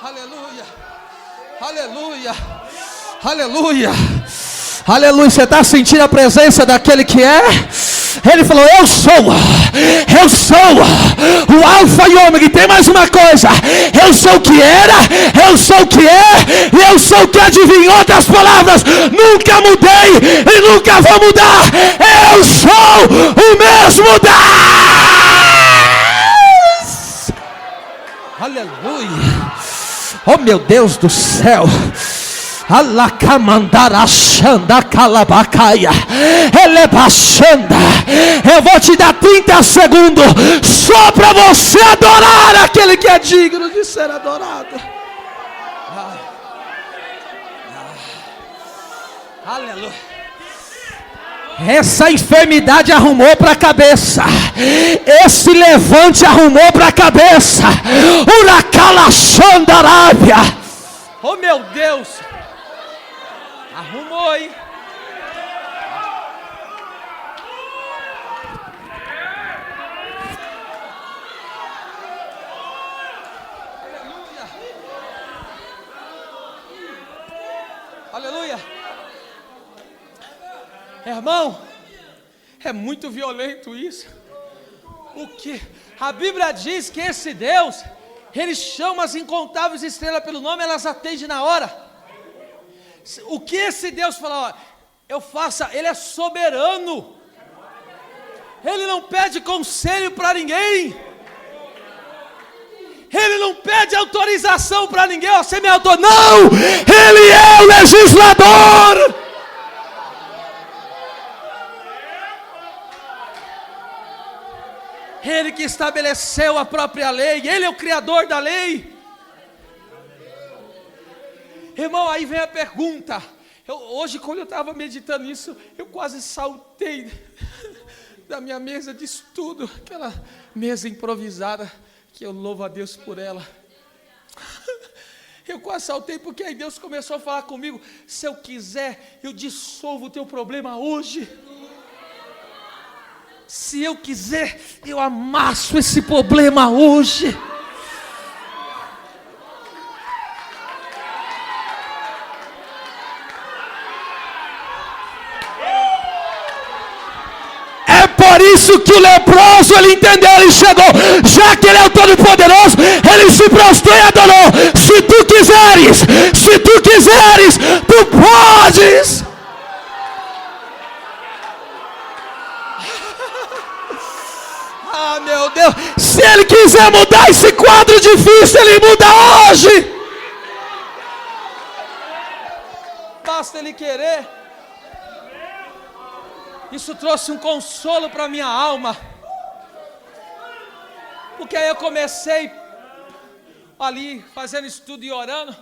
Aleluia. Aleluia. Aleluia. Aleluia. Você está sentindo a presença daquele que é? Ele falou: eu sou o Alfa e Ômega. E tem mais uma coisa: eu sou o que era, eu sou o que é, e eu sou o que adivinha. Em outras palavras, nunca mudei e nunca vou mudar. Eu sou o mesmo Deus. Aleluia. Oh meu Deus do céu. Alacamandarachanda calabacaia, elebachanda. Eu vou te dar 30 segundos só para você adorar aquele que é digno de ser adorado. Aleluia. Essa enfermidade arrumou para a cabeça. Esse levante arrumou para a cabeça. Uracalachandarábia. Oh meu Deus. Arrumou, hein? Aleluia. Aleluia. Irmão, é muito violento isso. O que? A Bíblia diz que esse Deus, Ele chama as incontáveis estrelas pelo nome, elas atendem na hora. O que esse Deus falou? Eu faço, Ele é soberano. Ele não pede conselho para ninguém. Ele não pede autorização para ninguém. Você me autoriza? Não! Ele é o legislador. Ele que estabeleceu a própria lei. Ele é o criador da lei. Irmão, aí vem a pergunta. Hoje, quando eu estava meditando nisso, eu quase saltei da minha mesa de estudo, aquela mesa improvisada, que eu louvo a Deus por ela. Eu quase saltei, porque aí Deus começou a falar comigo: se eu quiser, eu dissolvo o teu problema hoje. Se eu quiser, eu amasso esse problema hoje. Por isso que o leproso, ele entendeu, ele chegou, já que ele é o Todo-Poderoso, ele se prostrou e adorou. Se tu quiseres, tu podes. Ah, meu Deus, se ele quiser mudar esse quadro difícil, ele muda hoje. Basta ele querer. Isso trouxe um consolo para minha alma. Porque aí eu comecei ali fazendo estudo e orando.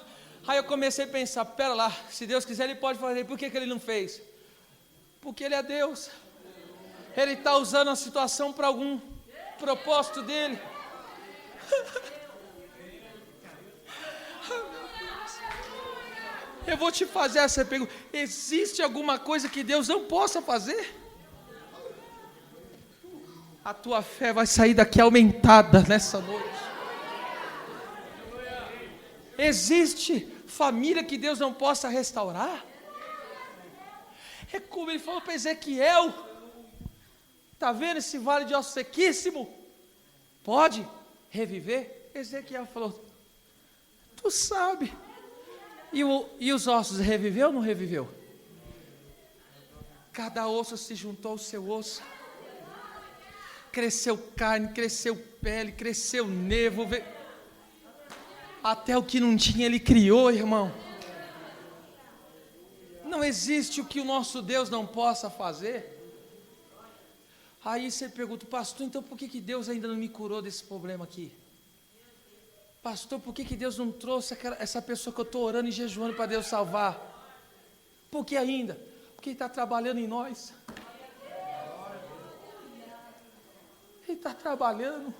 Aí eu comecei a pensar: pera lá, se Deus quiser Ele pode fazer. Por que Ele não fez? Porque Ele é Deus. Ele está usando a situação para algum propósito dEle. Eu vou te fazer essa pergunta: existe alguma coisa que Deus não possa fazer? A tua fé vai sair daqui aumentada nessa noite. Existe família que Deus não possa restaurar? É como Ele falou para Ezequiel: está vendo esse vale de ossos sequíssimo? Pode reviver? Ezequiel falou: tu sabe. E os ossos, reviveu ou não reviveu? Cada osso se juntou ao seu osso. Cresceu carne, cresceu pele, cresceu nervo. Até o que não tinha Ele criou, irmão. Não existe o que o nosso Deus não possa fazer. Aí você pergunta: pastor, então por que Deus ainda não me curou desse problema aqui? Pastor, por que Deus não trouxe essa pessoa que eu estou orando e jejuando para Deus salvar? Por que ainda? Porque Ele está trabalhando em nós. Ele está trabalhando.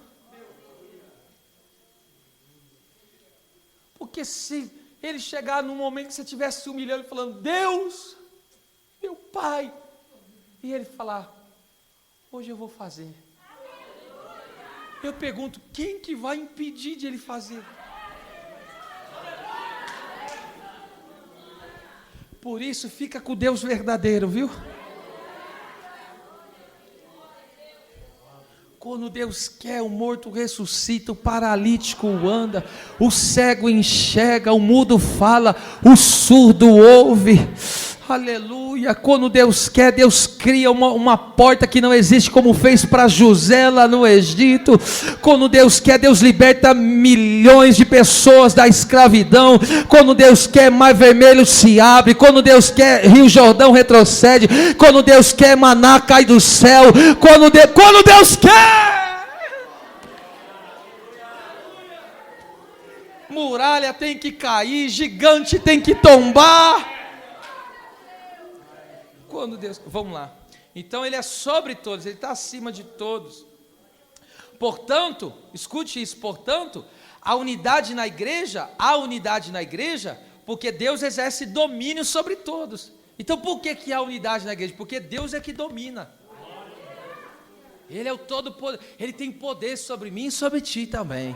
Porque se Ele chegar num momento que você estivesse se humilhando e falando: Deus, meu Pai, e Ele falar: hoje eu vou fazer. Eu pergunto: quem que vai impedir de Ele fazer? Por isso, fica com o Deus verdadeiro, viu? Quando Deus quer, o morto ressuscita, o paralítico anda, o cego enxerga, o mudo fala, o surdo ouve. Aleluia. Quando Deus quer, Deus cria uma porta que não existe, como fez para José lá no Egito. Quando Deus quer, Deus liberta milhões de pessoas da escravidão. Quando Deus quer, Mar Vermelho se abre. Quando Deus quer, Rio Jordão retrocede. Quando Deus quer, maná cai do céu. Quando Deus quer, muralha tem que cair, gigante tem que tombar. Quando Deus, vamos lá. Então ele é sobre todos, ele está acima de todos. Portanto, escute isso, portanto, há unidade na igreja, porque Deus exerce domínio sobre todos. Então por que há unidade na igreja? Porque Deus é que domina. Ele é o todo poder, ele tem poder sobre mim e sobre ti também.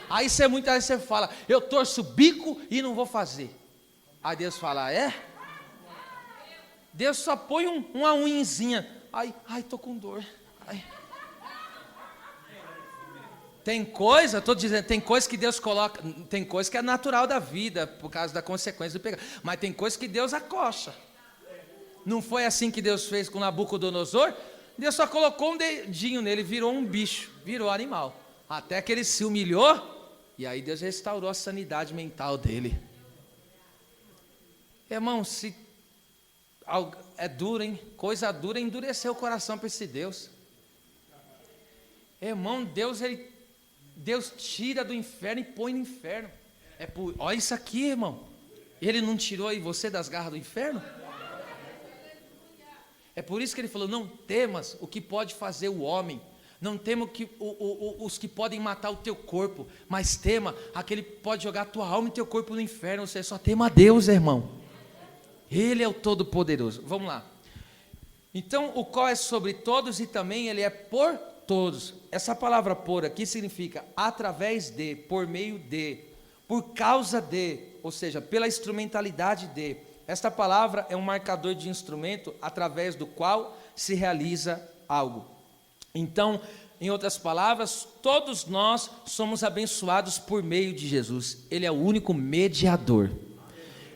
Aí muitas vezes você fala, eu torço o bico e não vou fazer. Aí Deus fala, é? Deus só põe uma unhinha. Ai, tô com dor. Ai. Tem coisa, estou dizendo, tem coisa que Deus coloca, tem coisa que é natural da vida, por causa da consequência do pecado. Mas tem coisa que Deus acocha. Não foi assim que Deus fez com Nabucodonosor? Deus só colocou um dedinho nele, virou um bicho, virou animal. Até que ele se humilhou, e aí Deus restaurou a sanidade mental dele. Irmão, é duro, hein? Coisa dura, endurecer o coração para esse Deus. Irmão, Deus tira do inferno e põe no inferno. Olha isso aqui, irmão. Ele não tirou aí você das garras do inferno? É por isso que ele falou, não temas o que pode fazer o homem. Não tema os que podem matar o teu corpo, mas tema aquele que pode jogar a tua alma e teu corpo no inferno. Você só tema a Deus, irmão. Ele é o Todo-Poderoso. Vamos lá. Então, o qual é sobre todos e também ele é por todos. Essa palavra por aqui significa através de, por meio de, por causa de, ou seja, pela instrumentalidade de. Esta palavra é um marcador de instrumento através do qual se realiza algo. Então, em outras palavras, todos nós somos abençoados por meio de Jesus. Ele é o único mediador.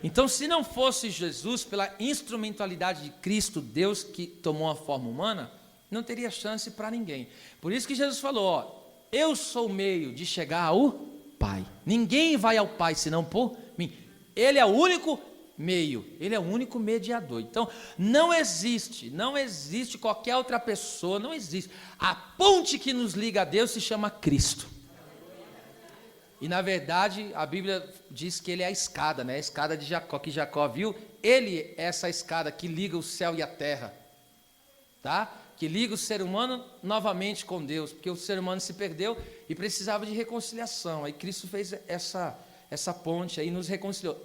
Então, se não fosse Jesus, pela instrumentalidade de Cristo, Deus que tomou a forma humana, não teria chance para ninguém. Por isso que Jesus falou, eu sou o meio de chegar ao Pai. Ninguém vai ao Pai senão por mim. Ele é o único meio, ele é o único mediador. Então, não existe qualquer outra pessoa, não existe. A ponte que nos liga a Deus se chama Cristo. E na verdade, a Bíblia diz que ele é a escada, né? A escada de Jacó, que Jacó viu. Ele é essa escada que liga o céu e a terra, tá? Que liga o ser humano novamente com Deus, porque o ser humano se perdeu e precisava de reconciliação. Aí Cristo fez essa ponte aí, nos reconciliou.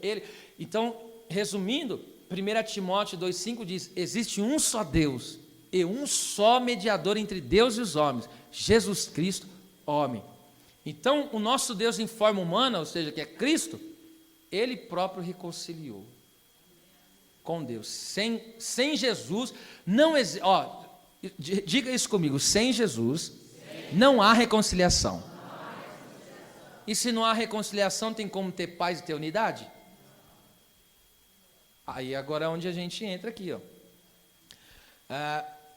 Então, resumindo, 1 Timóteo 2,5 diz, existe um só Deus e um só mediador entre Deus e os homens, Jesus Cristo, homem. Então, o nosso Deus em forma humana, ou seja, que é Cristo, Ele próprio reconciliou com Deus. Sem Jesus, não existe, diga isso comigo, sem Jesus, não há reconciliação. E se não há reconciliação, tem como ter paz e ter unidade? Aí agora é onde a gente entra aqui,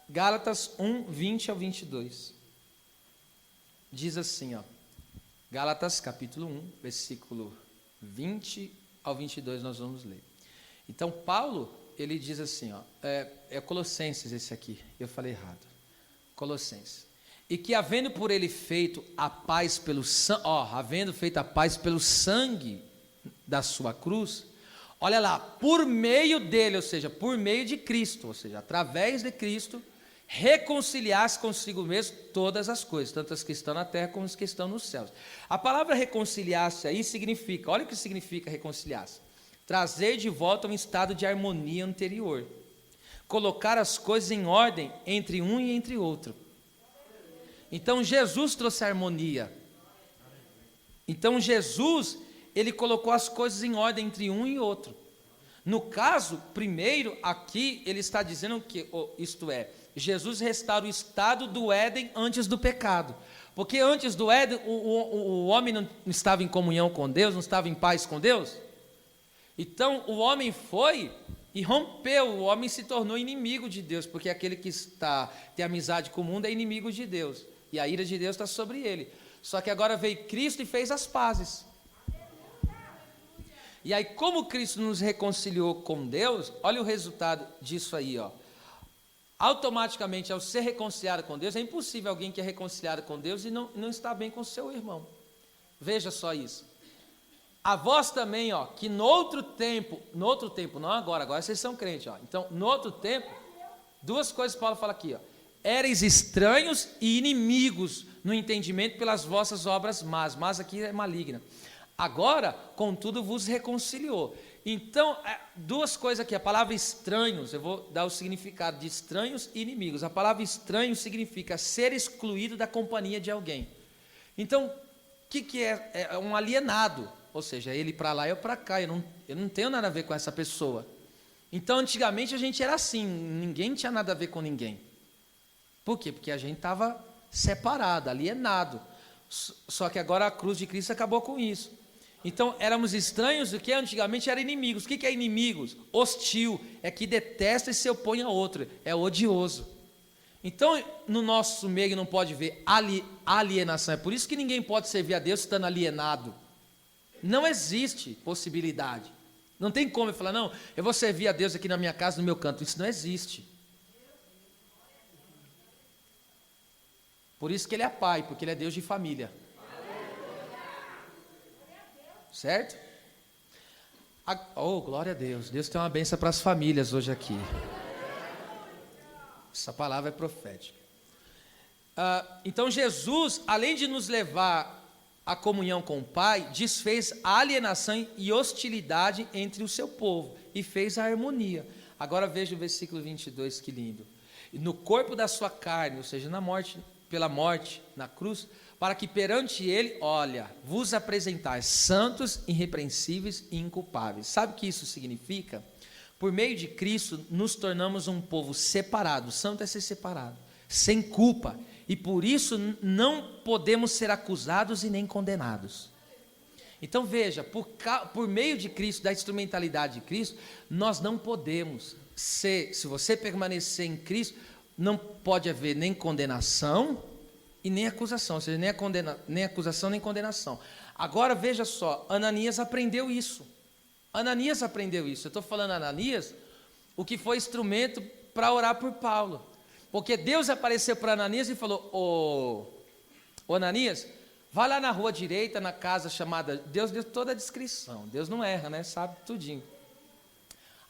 Gálatas 1, 20 ao 22. Diz assim, Gálatas capítulo 1, versículo 20 ao 22 nós vamos ler. Então Paulo, ele diz assim, é Colossenses esse aqui, eu falei errado. Colossenses. E que havendo por ele feito a paz pelo sangue, havendo feito a paz pelo sangue da sua cruz, olha lá, por meio dele, ou seja, por meio de Cristo, ou seja, através de Cristo, reconciliar-se consigo mesmo todas as coisas, tanto as que estão na terra como as que estão nos céus. A palavra reconciliar-se aí significa, olha o que significa reconciliar-se, trazer de volta um estado de harmonia anterior, colocar as coisas em ordem entre um e entre outro. Então Jesus trouxe harmonia. Então Jesus, ele colocou as coisas em ordem entre um e outro. No caso, primeiro, aqui, ele está dizendo que, isto é, Jesus restaura o estado do Éden antes do pecado. Porque antes do Éden, o homem não estava em comunhão com Deus, não estava em paz com Deus. Então, o homem foi e rompeu, o homem se tornou inimigo de Deus, porque aquele que tem amizade com o mundo é inimigo de Deus. E a ira de Deus está sobre ele. Só que agora veio Cristo e fez as pazes. E aí, como Cristo nos reconciliou com Deus, olha o resultado disso aí, ó. Automaticamente, ao ser reconciliado com Deus, é impossível alguém que é reconciliado com Deus e não está bem com o seu irmão. Veja só isso. A vós também, ó, que no outro tempo, não agora vocês são crentes, ó. Então, no outro tempo, duas coisas Paulo fala aqui, ó. Éreis estranhos e inimigos no entendimento pelas vossas obras más. Mas aqui é maligna. Agora, contudo, vos reconciliou. Então, duas coisas aqui. A palavra estranhos, eu vou dar o significado de estranhos e inimigos. A palavra estranho significa ser excluído da companhia de alguém. Então, o que é? É um alienado. Ou seja, ele para lá e eu para cá. Eu não tenho nada a ver com essa pessoa. Então, antigamente a gente era assim. Ninguém tinha nada a ver com ninguém. Por quê? Porque a gente estava separado, alienado. Só que agora a cruz de Cristo acabou com isso. Então, éramos estranhos do que antigamente eram inimigos. O que é inimigos? Hostil, é que detesta e se opõe a outro, é odioso. Então, no nosso meio não pode ver alienação, é por isso que ninguém pode servir a Deus estando alienado. Não existe possibilidade. Não tem como eu falar, não, eu vou servir a Deus aqui na minha casa, no meu canto. Isso não existe. Por isso que ele é pai, porque ele é Deus de família. Certo? Oh, glória a Deus. Deus tem uma bênção para as famílias hoje aqui. Essa palavra é profética. Então Jesus, além de nos levar à comunhão com o Pai, desfez a alienação e hostilidade entre o seu povo e fez a harmonia. Agora veja o versículo 22, que lindo. No corpo da sua carne, ou seja, pela morte na cruz, para que perante ele, olha, vos apresentais santos, irrepreensíveis e inculpáveis. Sabe o que isso significa? Por meio de Cristo, nos tornamos um povo separado. Santo é ser separado, sem culpa. E por isso não podemos ser acusados e nem condenados. Então veja, por meio de Cristo, da instrumentalidade de Cristo, nós não podemos ser, se você permanecer em Cristo, não pode haver nem condenação e nem acusação, ou seja, nem acusação nem condenação. Agora veja só, Ananias aprendeu isso. Eu estou falando Ananias, o que foi instrumento para orar por Paulo. Porque Deus apareceu para Ananias e falou, ô Ananias, vai lá na rua direita, na casa chamada, Deus deu toda a descrição, Deus não erra, né? Sabe tudinho.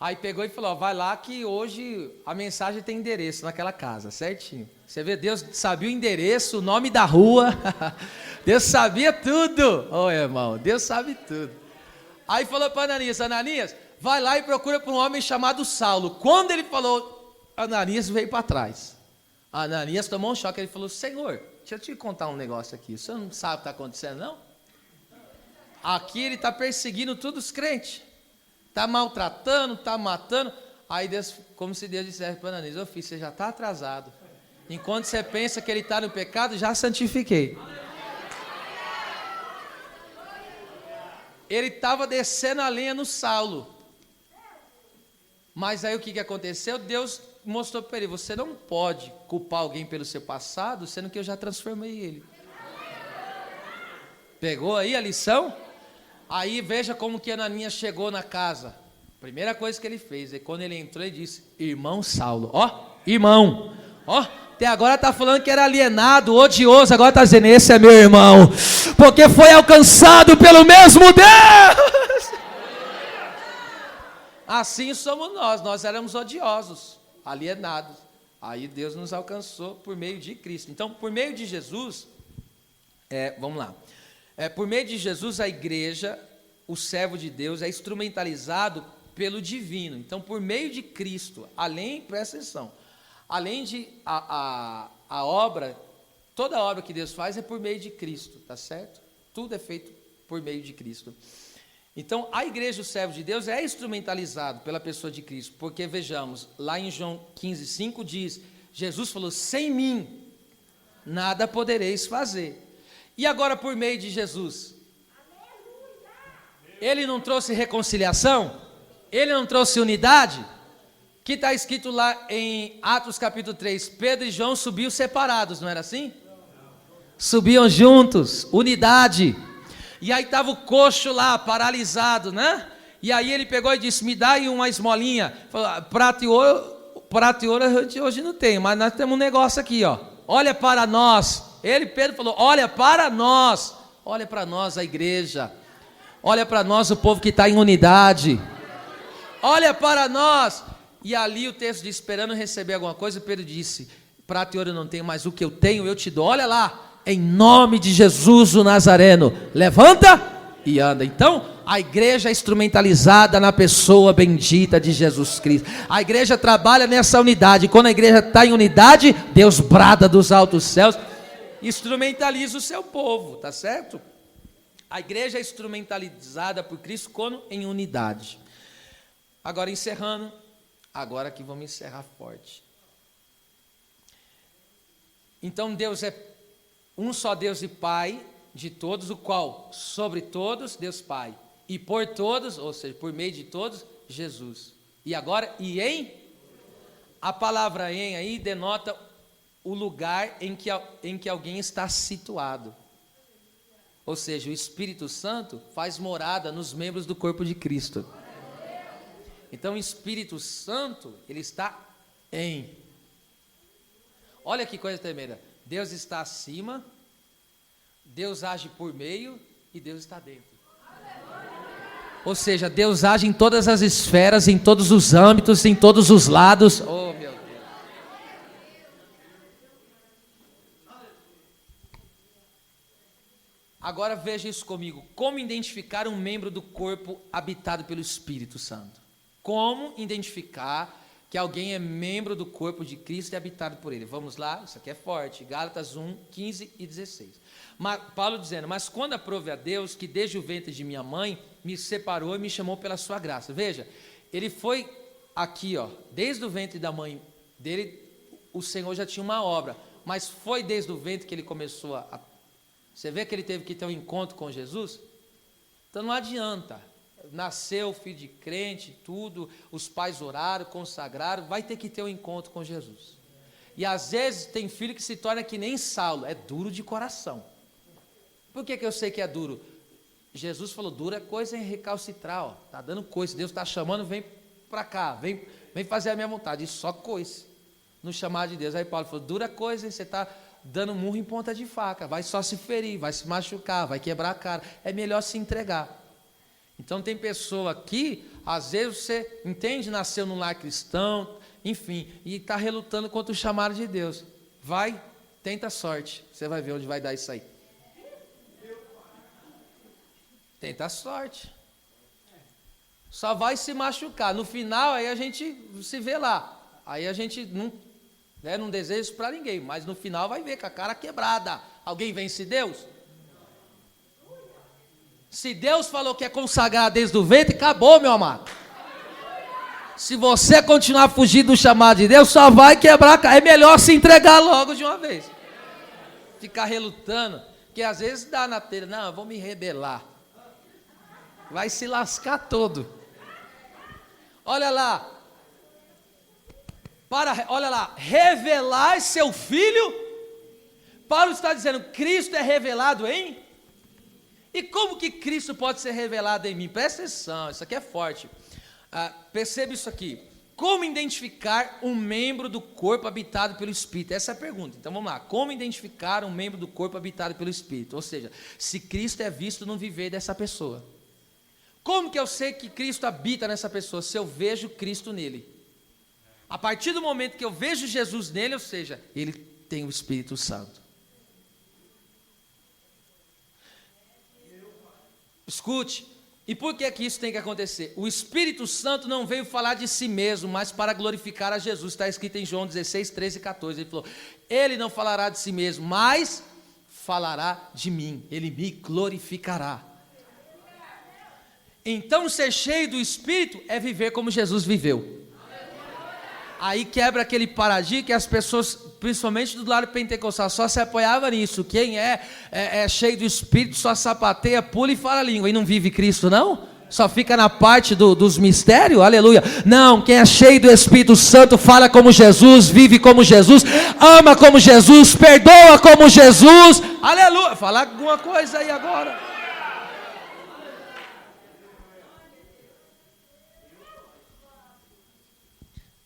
Aí pegou e falou, vai lá que hoje a mensagem tem endereço naquela casa, certinho. Você vê, Deus sabia o endereço, o nome da rua, Deus sabia tudo. Ô irmão, Deus sabe tudo. Aí falou para Ananias, vai lá e procura por um homem chamado Saulo. Quando ele falou, Ananias veio para trás. Ananias tomou um choque, ele falou, Senhor, deixa eu te contar um negócio aqui, o senhor não sabe o que está acontecendo não? Aqui ele está perseguindo todos os crentes. Está maltratando, está matando. Aí Deus, como se Deus dissesse para Ananias, ô filho, você já está atrasado. Enquanto você pensa que ele está no pecado, já santifiquei. Ele estava descendo a lenha no Saulo. Mas aí o que aconteceu? Deus mostrou para ele, você não pode culpar alguém pelo seu passado, sendo que eu já transformei ele. Pegou aí a lição? Aí veja como que Ananias chegou na casa. Primeira coisa que ele fez, é quando ele entrou e disse, irmão Saulo, irmão, até agora está falando que era alienado, odioso, agora está dizendo, esse é meu irmão, porque foi alcançado pelo mesmo Deus. Assim somos nós éramos odiosos, alienados, aí Deus nos alcançou por meio de Cristo. Então, por meio de Jesus, vamos lá. Por meio de Jesus, a igreja, o servo de Deus, é instrumentalizado pelo divino. Então, por meio de Cristo, presta atenção, além de a obra, toda a obra que Deus faz é por meio de Cristo, tá certo? Tudo é feito por meio de Cristo. Então, a igreja, o servo de Deus, é instrumentalizado pela pessoa de Cristo, porque vejamos, lá em João 15:5 diz, Jesus falou, sem mim, nada podereis fazer. E agora por meio de Jesus? Ele não trouxe reconciliação? Ele não trouxe unidade? Que está escrito lá em Atos capítulo 3, Pedro e João subiam separados, não era assim? Subiam juntos, unidade. E aí estava o coxo lá, paralisado, né? E aí ele pegou e disse, me dá aí uma esmolinha. Falou, prata e ouro a gente hoje não tem, mas nós temos um negócio aqui, ó. Olha para nós. Pedro falou, olha para nós a igreja. Olha para nós o povo que está em unidade. Olha para nós. E ali o texto diz, esperando receber alguma coisa, Pedro disse, prata e ouro eu não tenho, mas o que eu tenho eu te dou. Olha lá. Em nome de Jesus o Nazareno, levanta e anda. Então, a igreja é instrumentalizada na pessoa bendita de Jesus Cristo. A igreja trabalha nessa unidade. Quando a igreja está em unidade, Deus brada dos altos céus, instrumentaliza o seu povo, tá certo? A igreja é instrumentalizada por Cristo quando em unidade. Agora encerrando, agora que vamos encerrar forte. Então Deus é um só Deus e Pai de todos, o qual sobre todos, Deus Pai, e por todos, ou seja, por meio de todos, Jesus. E agora, e em? A palavra em aí denota o lugar em que alguém está situado. Ou seja, o Espírito Santo faz morada nos membros do corpo de Cristo. Então, o Espírito Santo, ele está em. Olha que coisa tremenda. Deus está acima, Deus age por meio e Deus está dentro. Ou seja, Deus age em todas as esferas, em todos os âmbitos, em todos os lados. Oh, meu Deus. Agora veja isso comigo. Como identificar um membro do corpo habitado pelo Espírito Santo? Como identificar que alguém é membro do corpo de Cristo e habitado por ele? Vamos lá, isso aqui é forte. Gálatas 1, 15 e 16. Paulo dizendo, mas quando aprove a Deus, que desde o ventre de minha mãe, me separou e me chamou pela sua graça. Veja, ele foi aqui, ó, desde o ventre da mãe dele, o Senhor já tinha uma obra, mas foi desde o ventre que ele começou a... Você vê que ele teve que ter um encontro com Jesus? Então não adianta. Nasceu filho de crente, tudo, os pais oraram, consagraram, vai ter que ter um encontro com Jesus. E às vezes tem filho que se torna que nem Saulo, é duro de coração. Por que eu sei que é duro? Jesus falou, dura coisa em recalcitrar, ó, tá dando coisa, Deus está chamando, vem para cá, vem fazer a minha vontade, e só coisa, no chamado de Deus. Aí Paulo falou, dura coisa, hein? Você está dando murro em ponta de faca, vai só se ferir, vai se machucar, vai quebrar a cara, é melhor se entregar. Então tem pessoa aqui, às vezes você, entende, nasceu num lar cristão, enfim, e está relutando contra o chamado de Deus. Vai, tenta a sorte, você vai ver onde vai dar isso aí. Tenta a sorte. Só vai se machucar. No final, aí a gente se vê lá. Aí a gente não deseja isso para ninguém, mas no final vai ver com a cara quebrada. Alguém vence Deus? Se Deus falou que é consagrar desde o ventre, acabou, meu amado. Se você continuar fugindo do chamado de Deus, só vai quebrar. É melhor se entregar logo de uma vez. Ficar relutando, que às vezes dá na telha. Não, eu vou me rebelar. Vai se lascar todo. Olha lá. Olha lá. Revelar seu filho. Paulo está dizendo, Cristo é revelado em... E como que Cristo pode ser revelado em mim? Presta atenção, isso aqui é forte. Perceba isso aqui. Como identificar um membro do corpo habitado pelo Espírito? Essa é a pergunta. Então vamos lá. Como identificar um membro do corpo habitado pelo Espírito? Ou seja, se Cristo é visto no viver dessa pessoa. Como que eu sei que Cristo habita nessa pessoa? Se eu vejo Cristo nele. A partir do momento que eu vejo Jesus nele, ou seja, ele tem o Espírito Santo. Escute, e por que isso tem que acontecer? O Espírito Santo não veio falar de si mesmo, mas para glorificar a Jesus. Está escrito em João 16, 13 e 14. Ele falou, ele não falará de si mesmo, mas falará de mim. Ele me glorificará. Então ser cheio do Espírito é viver como Jesus viveu. Aí quebra aquele paradigma que as pessoas, principalmente do lado pentecostal, só se apoiava nisso. Quem é cheio do Espírito só sapateia, pula e fala a língua. E não vive Cristo, não? Só fica na parte dos mistérios? Aleluia. Não, quem é cheio do Espírito Santo fala como Jesus, vive como Jesus, ama como Jesus, perdoa como Jesus. Aleluia. Fala alguma coisa aí agora.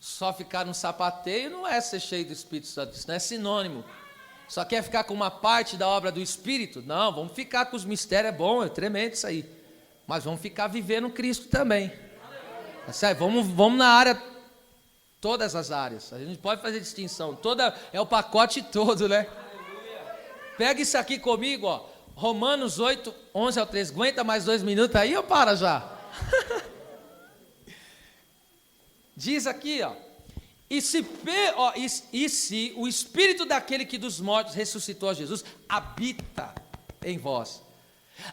Só ficar no sapateio não é ser cheio do Espírito Santo, isso não é sinônimo. Só quer ficar com uma parte da obra do Espírito? Não, vamos ficar com os mistérios, é bom, é tremendo isso aí. Mas vamos ficar vivendo Cristo também. Tá certo? Vamos na área, todas as áreas. A gente pode fazer distinção, é o pacote todo, né? Pega isso aqui comigo, ó. Romanos 8, 11 ao 13. Aguenta mais 2 minutos aí ou para já? Diz aqui, ó. E se o Espírito daquele que dos mortos ressuscitou a Jesus habita em vós,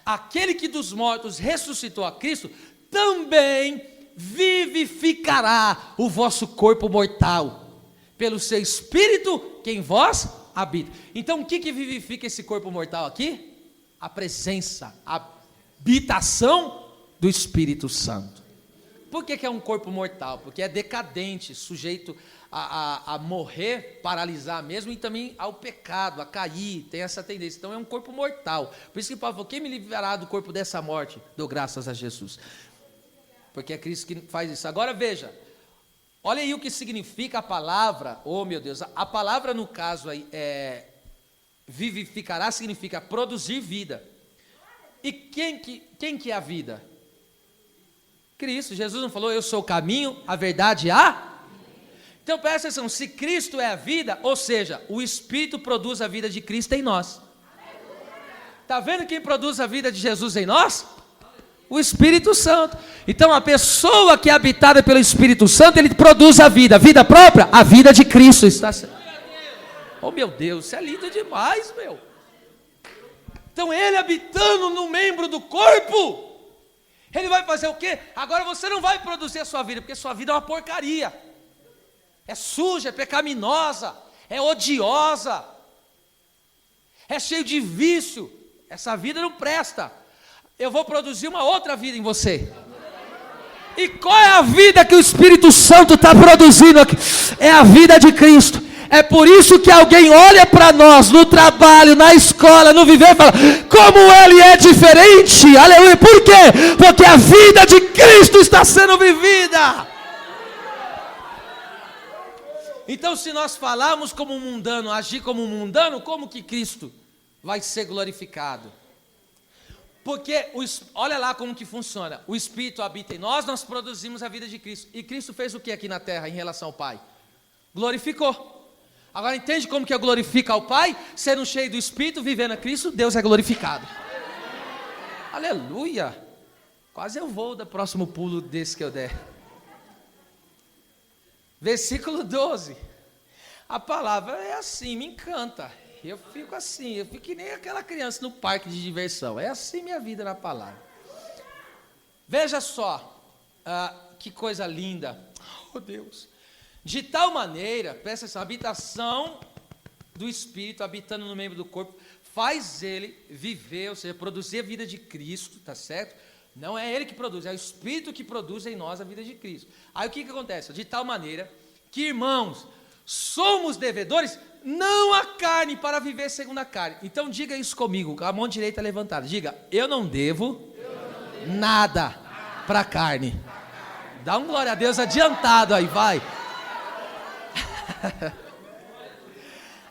aquele que dos mortos ressuscitou a Cristo também vivificará o vosso corpo mortal pelo seu Espírito que em vós habita. Então o que vivifica esse corpo mortal aqui? A presença, a habitação do Espírito Santo. Por que é um corpo mortal? Porque é decadente, sujeito a morrer, paralisar mesmo, e também ao pecado, a cair, tem essa tendência. Então é um corpo mortal. Por isso que Paulo falou, quem me livrará do corpo dessa morte? Dou graças a Jesus. Porque é Cristo que faz isso. Agora veja, olha aí o que significa a palavra, oh meu Deus, a palavra no caso aí, vivificará significa produzir vida. E quem que é a vida? Cristo. Jesus não falou, eu sou o caminho, a verdade e a... Então presta atenção, se Cristo é a vida, ou seja, o Espírito produz a vida de Cristo em nós. Está vendo quem produz a vida de Jesus em nós? O Espírito Santo. Então a pessoa que é habitada pelo Espírito Santo, ele produz a vida própria, a vida de Cristo. Está... Oh meu Deus, isso é lindo demais, meu. Então ele habitando no membro do corpo, ele vai fazer o quê? Agora você não vai produzir a sua vida, porque sua vida é uma porcaria. É suja, é pecaminosa, é odiosa, é cheio de vício. Essa vida não presta. Eu vou produzir uma outra vida em você. E qual é a vida que o Espírito Santo está produzindo aqui? É a vida de Cristo. É por isso que alguém olha para nós no trabalho, na escola, no viver e fala, como ele é diferente, aleluia, por quê? Porque a vida de Cristo está sendo vivida. Então se nós falarmos como um mundano, agir como um mundano, como que Cristo vai ser glorificado? Porque, olha lá como que funciona, o Espírito habita em nós, nós produzimos a vida de Cristo, e Cristo fez o que aqui na terra em relação ao Pai? Glorificou. Agora entende como que glorifica ao Pai? Sendo cheio do Espírito, vivendo a Cristo, Deus é glorificado. Aleluia. Quase eu vou do próximo pulo desse que eu der. Versículo 12. A palavra é assim, me encanta. Eu fico assim, eu fico que nem aquela criança no parque de diversão. É assim minha vida na palavra. Veja só, que coisa linda. Oh Deus. De tal maneira, presta atenção, a habitação do Espírito, habitando no membro do corpo, faz ele viver, ou seja, produzir a vida de Cristo, tá certo? Não é ele que produz, é o Espírito que produz em nós a vida de Cristo. Aí o que acontece? De tal maneira que, irmãos, somos devedores, não a carne, para viver segundo a carne. Então diga isso comigo, com a mão direita levantada. Diga, eu não devo nada para a carne. Dá um glória a Deus adiantado aí, vai.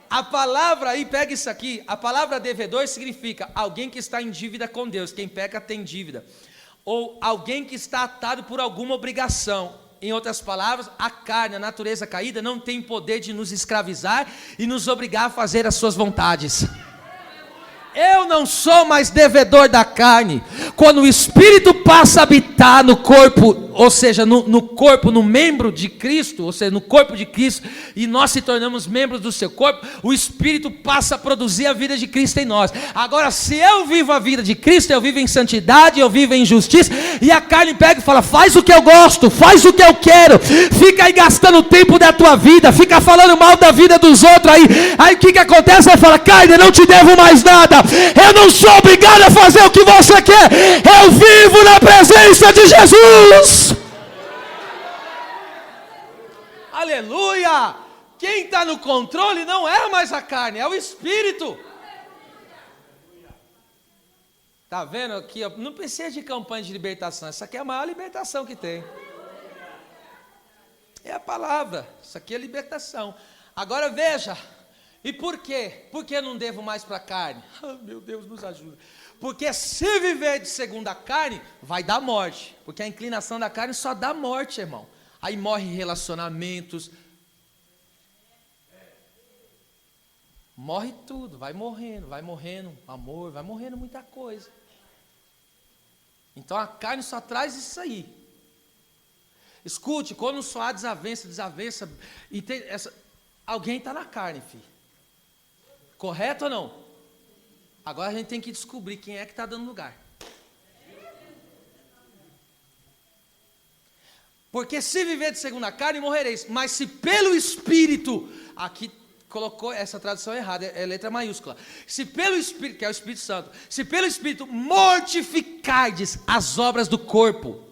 A palavra aí, pega isso aqui, a palavra devedor significa alguém que está em dívida com Deus. Quem peca tem dívida. Ou alguém que está atado por alguma obrigação. Em outras palavras, a carne, a natureza caída não tem poder de nos escravizar e nos obrigar a fazer as suas vontades. Eu não sou mais devedor da carne. Quando o Espírito passa a habitar no corpo, ou seja, no corpo, no membro de Cristo, ou seja, no corpo de Cristo, e nós se tornamos membros do seu corpo, o Espírito passa a produzir a vida de Cristo em nós. Agora, se eu vivo a vida de Cristo, eu vivo em santidade, eu vivo em justiça, e a carne pega e fala: faz o que eu gosto, faz o que eu quero, fica aí gastando o tempo da tua vida, fica falando mal da vida dos outros aí o que acontece? Ela fala: carne, eu não te devo mais nada, eu não sou obrigado a fazer o que você quer, eu vivo na presença de Jesus. Aleluia! Quem está no controle não é mais a carne, é o Espírito. Está vendo aqui? Não precisa de campanha de libertação, essa aqui é a maior libertação que tem. É a palavra, isso aqui é libertação. Agora veja, e por quê? Por que eu não devo mais para a carne? Oh, meu Deus, nos ajuda. Porque se viver de segundo a carne, vai dar morte. Porque a inclinação da carne só dá morte, irmão. Aí morre relacionamentos. Morre tudo, vai morrendo amor, vai morrendo muita coisa. Então a carne só traz isso aí. Escute, quando só há desavença, alguém está na carne, filho. Correto ou não? Agora a gente tem que descobrir quem é que está dando lugar. Porque se viver de segundo a carne, morrereis. Mas se pelo Espírito, aqui colocou essa tradução errada, é letra maiúscula. Se pelo Espírito, que é o Espírito Santo, se pelo Espírito mortificardes as obras do corpo,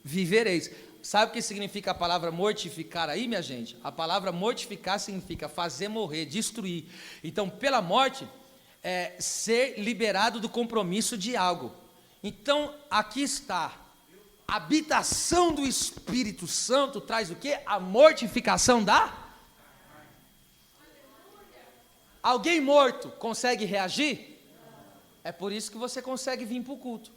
vivereis. Sabe o que significa a palavra mortificar aí, minha gente? A palavra mortificar significa fazer morrer, destruir. Então, pela morte, é ser liberado do compromisso de algo. Então, aqui está. A habitação do Espírito Santo traz o quê? A mortificação da? Alguém morto consegue reagir? É por isso que você consegue vir para o culto.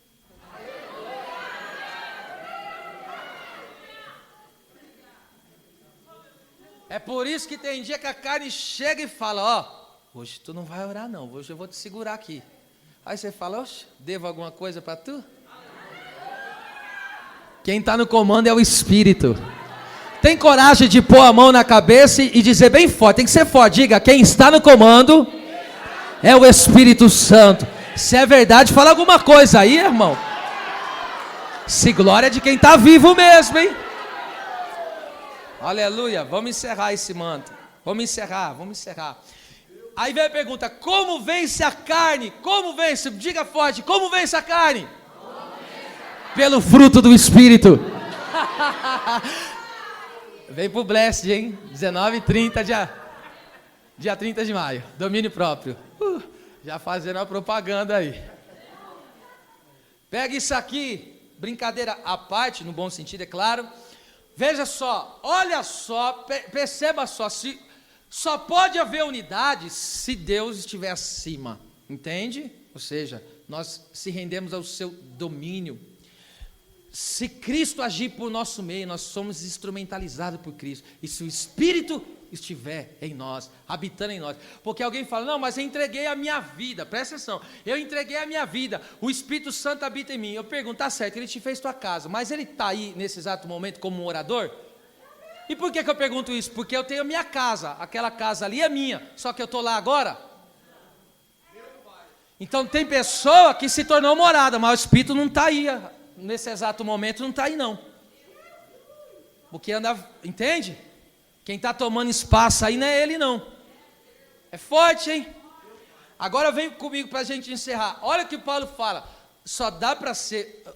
É por isso que tem dia que a carne chega e fala: ó, hoje tu não vai orar não, hoje eu vou te segurar aqui. Aí você fala: oxe, devo alguma coisa para tu? Quem está no comando é o Espírito. Tem coragem de pôr a mão na cabeça e dizer bem forte, tem que ser forte, diga: quem está no comando é o Espírito Santo. Se é verdade, fala alguma coisa aí, irmão. Se glória de quem está vivo mesmo, hein? Aleluia, vamos encerrar esse manto. Vamos encerrar. Aí vem a pergunta: como vence a carne? Como vence? Diga forte: como vence a carne? Pelo fruto do Espírito. Vem pro Blessed, hein? 19h30, dia 30 de maio. Domínio próprio. Já fazendo a propaganda aí. Pega isso aqui, brincadeira à parte, no bom sentido, é claro. Veja só, olha só, perceba só, só pode haver unidade se Deus estiver acima, entende? Ou seja, nós se rendemos ao seu domínio. Se Cristo agir por nosso meio, nós somos instrumentalizados por Cristo. E se o Espírito estiver em nós, habitando em nós. Porque alguém fala: não, mas eu entreguei a minha vida. Presta atenção, eu entreguei a minha vida, o Espírito Santo habita em mim. Eu pergunto: tá certo, ele te fez tua casa, mas ele está aí nesse exato momento como um orador? E por que eu pergunto isso? Porque eu tenho a minha casa, aquela casa ali é minha, só que eu estou lá agora. Então tem pessoa que se tornou morada, mas o Espírito não está aí, nesse exato momento não está aí não. Porque anda, entende? Quem está tomando espaço aí não é ele não. É forte, hein? Agora vem comigo para a gente encerrar. Olha o que Paulo fala. Só dá para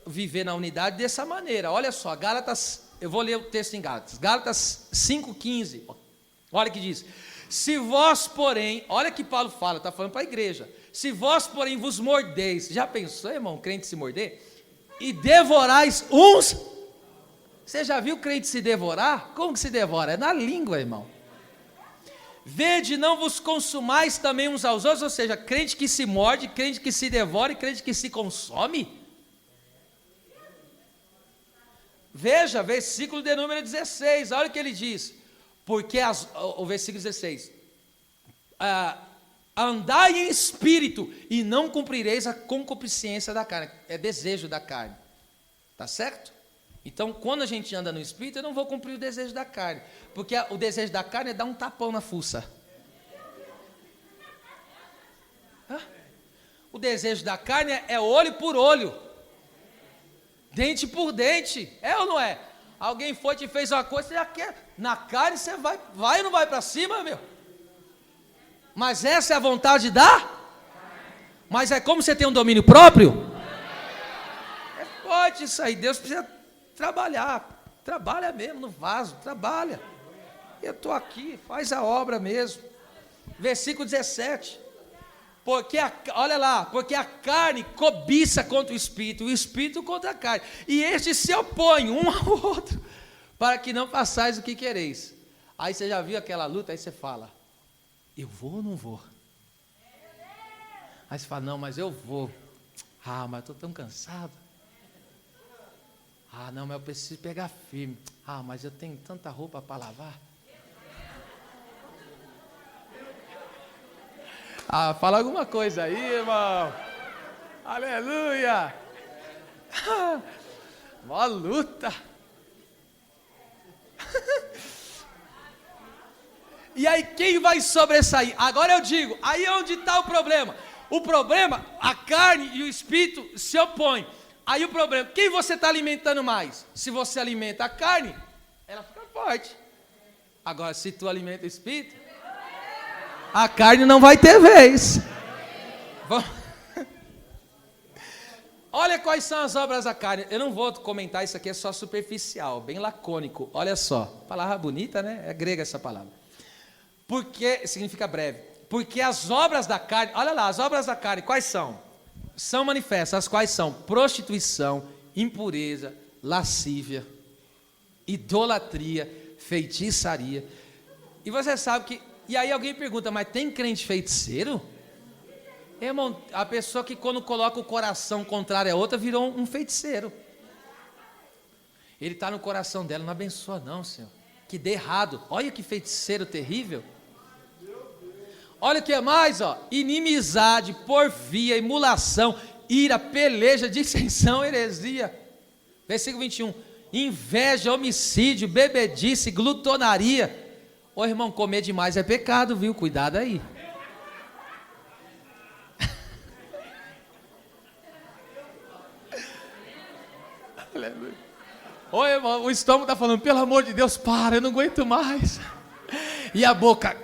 viver na unidade dessa maneira. Olha só, Gálatas, eu vou ler o texto em Gálatas. Gálatas 5,15. Olha o que diz: se vós, porém, olha que Paulo fala, está falando para a igreja. Se vós, porém, vos mordeis. Já pensou, irmão, crente se morder? E devorais uns. Você já viu crente se devorar? Como que se devora? É na língua, irmão. Vede, não vos consumais também uns aos outros. Ou seja, crente que se morde, crente que se devora e crente que se consome. Veja, versículo de número 16, olha o que ele diz. Porque, o versículo 16. Andai em espírito e não cumprireis a concupiscência da carne. É desejo da carne. Tá certo? Então, quando a gente anda no Espírito, eu não vou cumprir o desejo da carne. Porque o desejo da carne é dar um tapão na fuça. O desejo da carne é olho por olho. Dente por dente. É ou não é? Alguém foi e te fez uma coisa, você já quer. Na carne você vai ou não vai para cima, meu? Mas essa é a vontade da? Mas é como você tem um domínio próprio? É forte isso aí. Deus precisa trabalhar. Trabalha mesmo no vaso, trabalha. Eu estou aqui, faz a obra mesmo. Versículo 17. Olha lá, porque a carne cobiça contra o Espírito contra a carne. E estes se opõem um ao outro, para que não façais o que quereis. Aí você já viu aquela luta, aí você fala, eu vou ou não vou? Aí você fala, não, mas eu vou. Ah, mas estou tão cansado. Ah, não, mas eu preciso pegar firme. Ah, mas eu tenho tanta roupa para lavar. Ah, fala alguma coisa aí, irmão. Aleluia. Mó luta. E aí quem vai sobressair? Agora eu digo, aí é onde está o problema. O problema, a carne e o espírito se opõem. Aí o problema, quem você está alimentando mais? Se você alimenta a carne, ela fica forte. Agora, se tu alimenta o espírito, a carne não vai ter vez. Olha quais são as obras da carne. Eu não vou comentar, isso aqui é só superficial, bem lacônico. Olha só, palavra bonita, né? É grega essa palavra. Porque, significa breve. Porque as obras da carne, olha lá, as obras da carne, quais são? São manifestas, as quais são prostituição, impureza, lascívia, idolatria, feitiçaria. E você sabe que, e aí alguém pergunta, mas tem crente feiticeiro? Irmão, a pessoa que quando coloca o coração contrário a outra, virou um feiticeiro. Ele está no coração dela, não abençoa não, Senhor. Que dê errado, olha que feiticeiro terrível. Olha o que é mais, ó, inimizade, porfia, emulação, ira, peleja, dissensão, heresia. Versículo 21, inveja, homicídio, bebedice, glutonaria. Ô irmão, comer demais é pecado, viu? Cuidado aí. Ô irmão, o estômago está falando, pelo amor de Deus, para, eu não aguento mais. E a boca...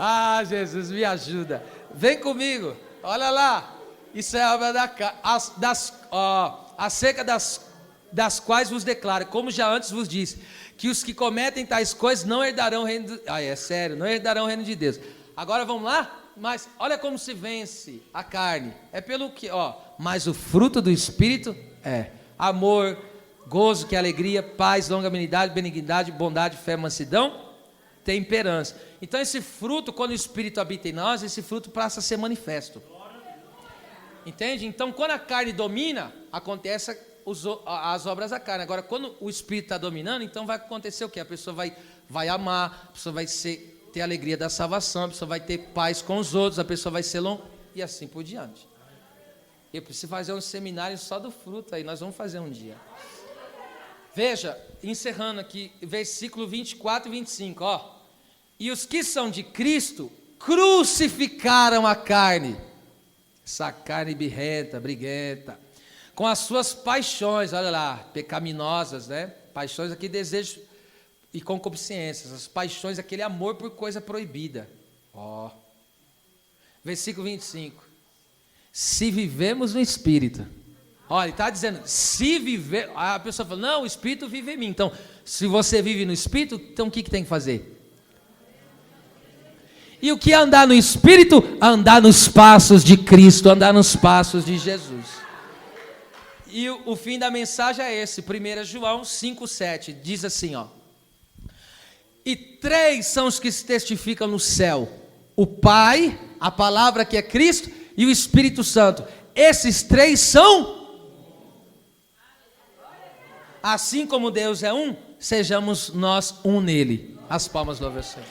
Ah, Jesus, me ajuda. Vem comigo, olha lá. Isso é a obra da carne, acerca das quais vos declaro, como já antes vos disse, que os que cometem tais coisas não herdarão o reino não herdarão o reino de Deus. Agora vamos lá? Mas olha como se vence a carne. É pelo que, mas o fruto do Espírito é amor, gozo, que é alegria, paz, longanimidade, benignidade, bondade, fé, mansidão, temperança. Então esse fruto, quando o Espírito habita em nós, esse fruto passa a ser manifesto. Entende? Então quando a carne domina, acontece as obras da carne. Agora quando o Espírito está dominando, então vai acontecer o quê? A pessoa vai amar, a pessoa vai ter a alegria da salvação, a pessoa vai ter paz com os outros, a pessoa vai ser e assim por diante. Eu preciso fazer um seminário só do fruto aí, nós vamos fazer um dia. Veja, encerrando aqui, versículo 24 e 25, e os que são de Cristo crucificaram a carne, essa carne birrenta, briguenta, com as suas paixões, olha lá, pecaminosas, né? Paixões aqui, desejos e concupiscências, as paixões, aquele amor por coisa proibida. Versículo 25, se vivemos no Espírito, olha, ele está dizendo, se viver, a pessoa fala, não, o Espírito vive em mim, então, se você vive no Espírito, então o que tem que fazer? E o que é andar no Espírito? Andar nos passos de Cristo, andar nos passos de Jesus. E o fim da mensagem é esse, 1 João 5,7, diz assim, e 3 são os que se testificam no céu, o Pai, a palavra que é Cristo, e o Espírito Santo. Esses 3 são, assim como Deus é um, sejamos nós um nele. As palmas do Senhor.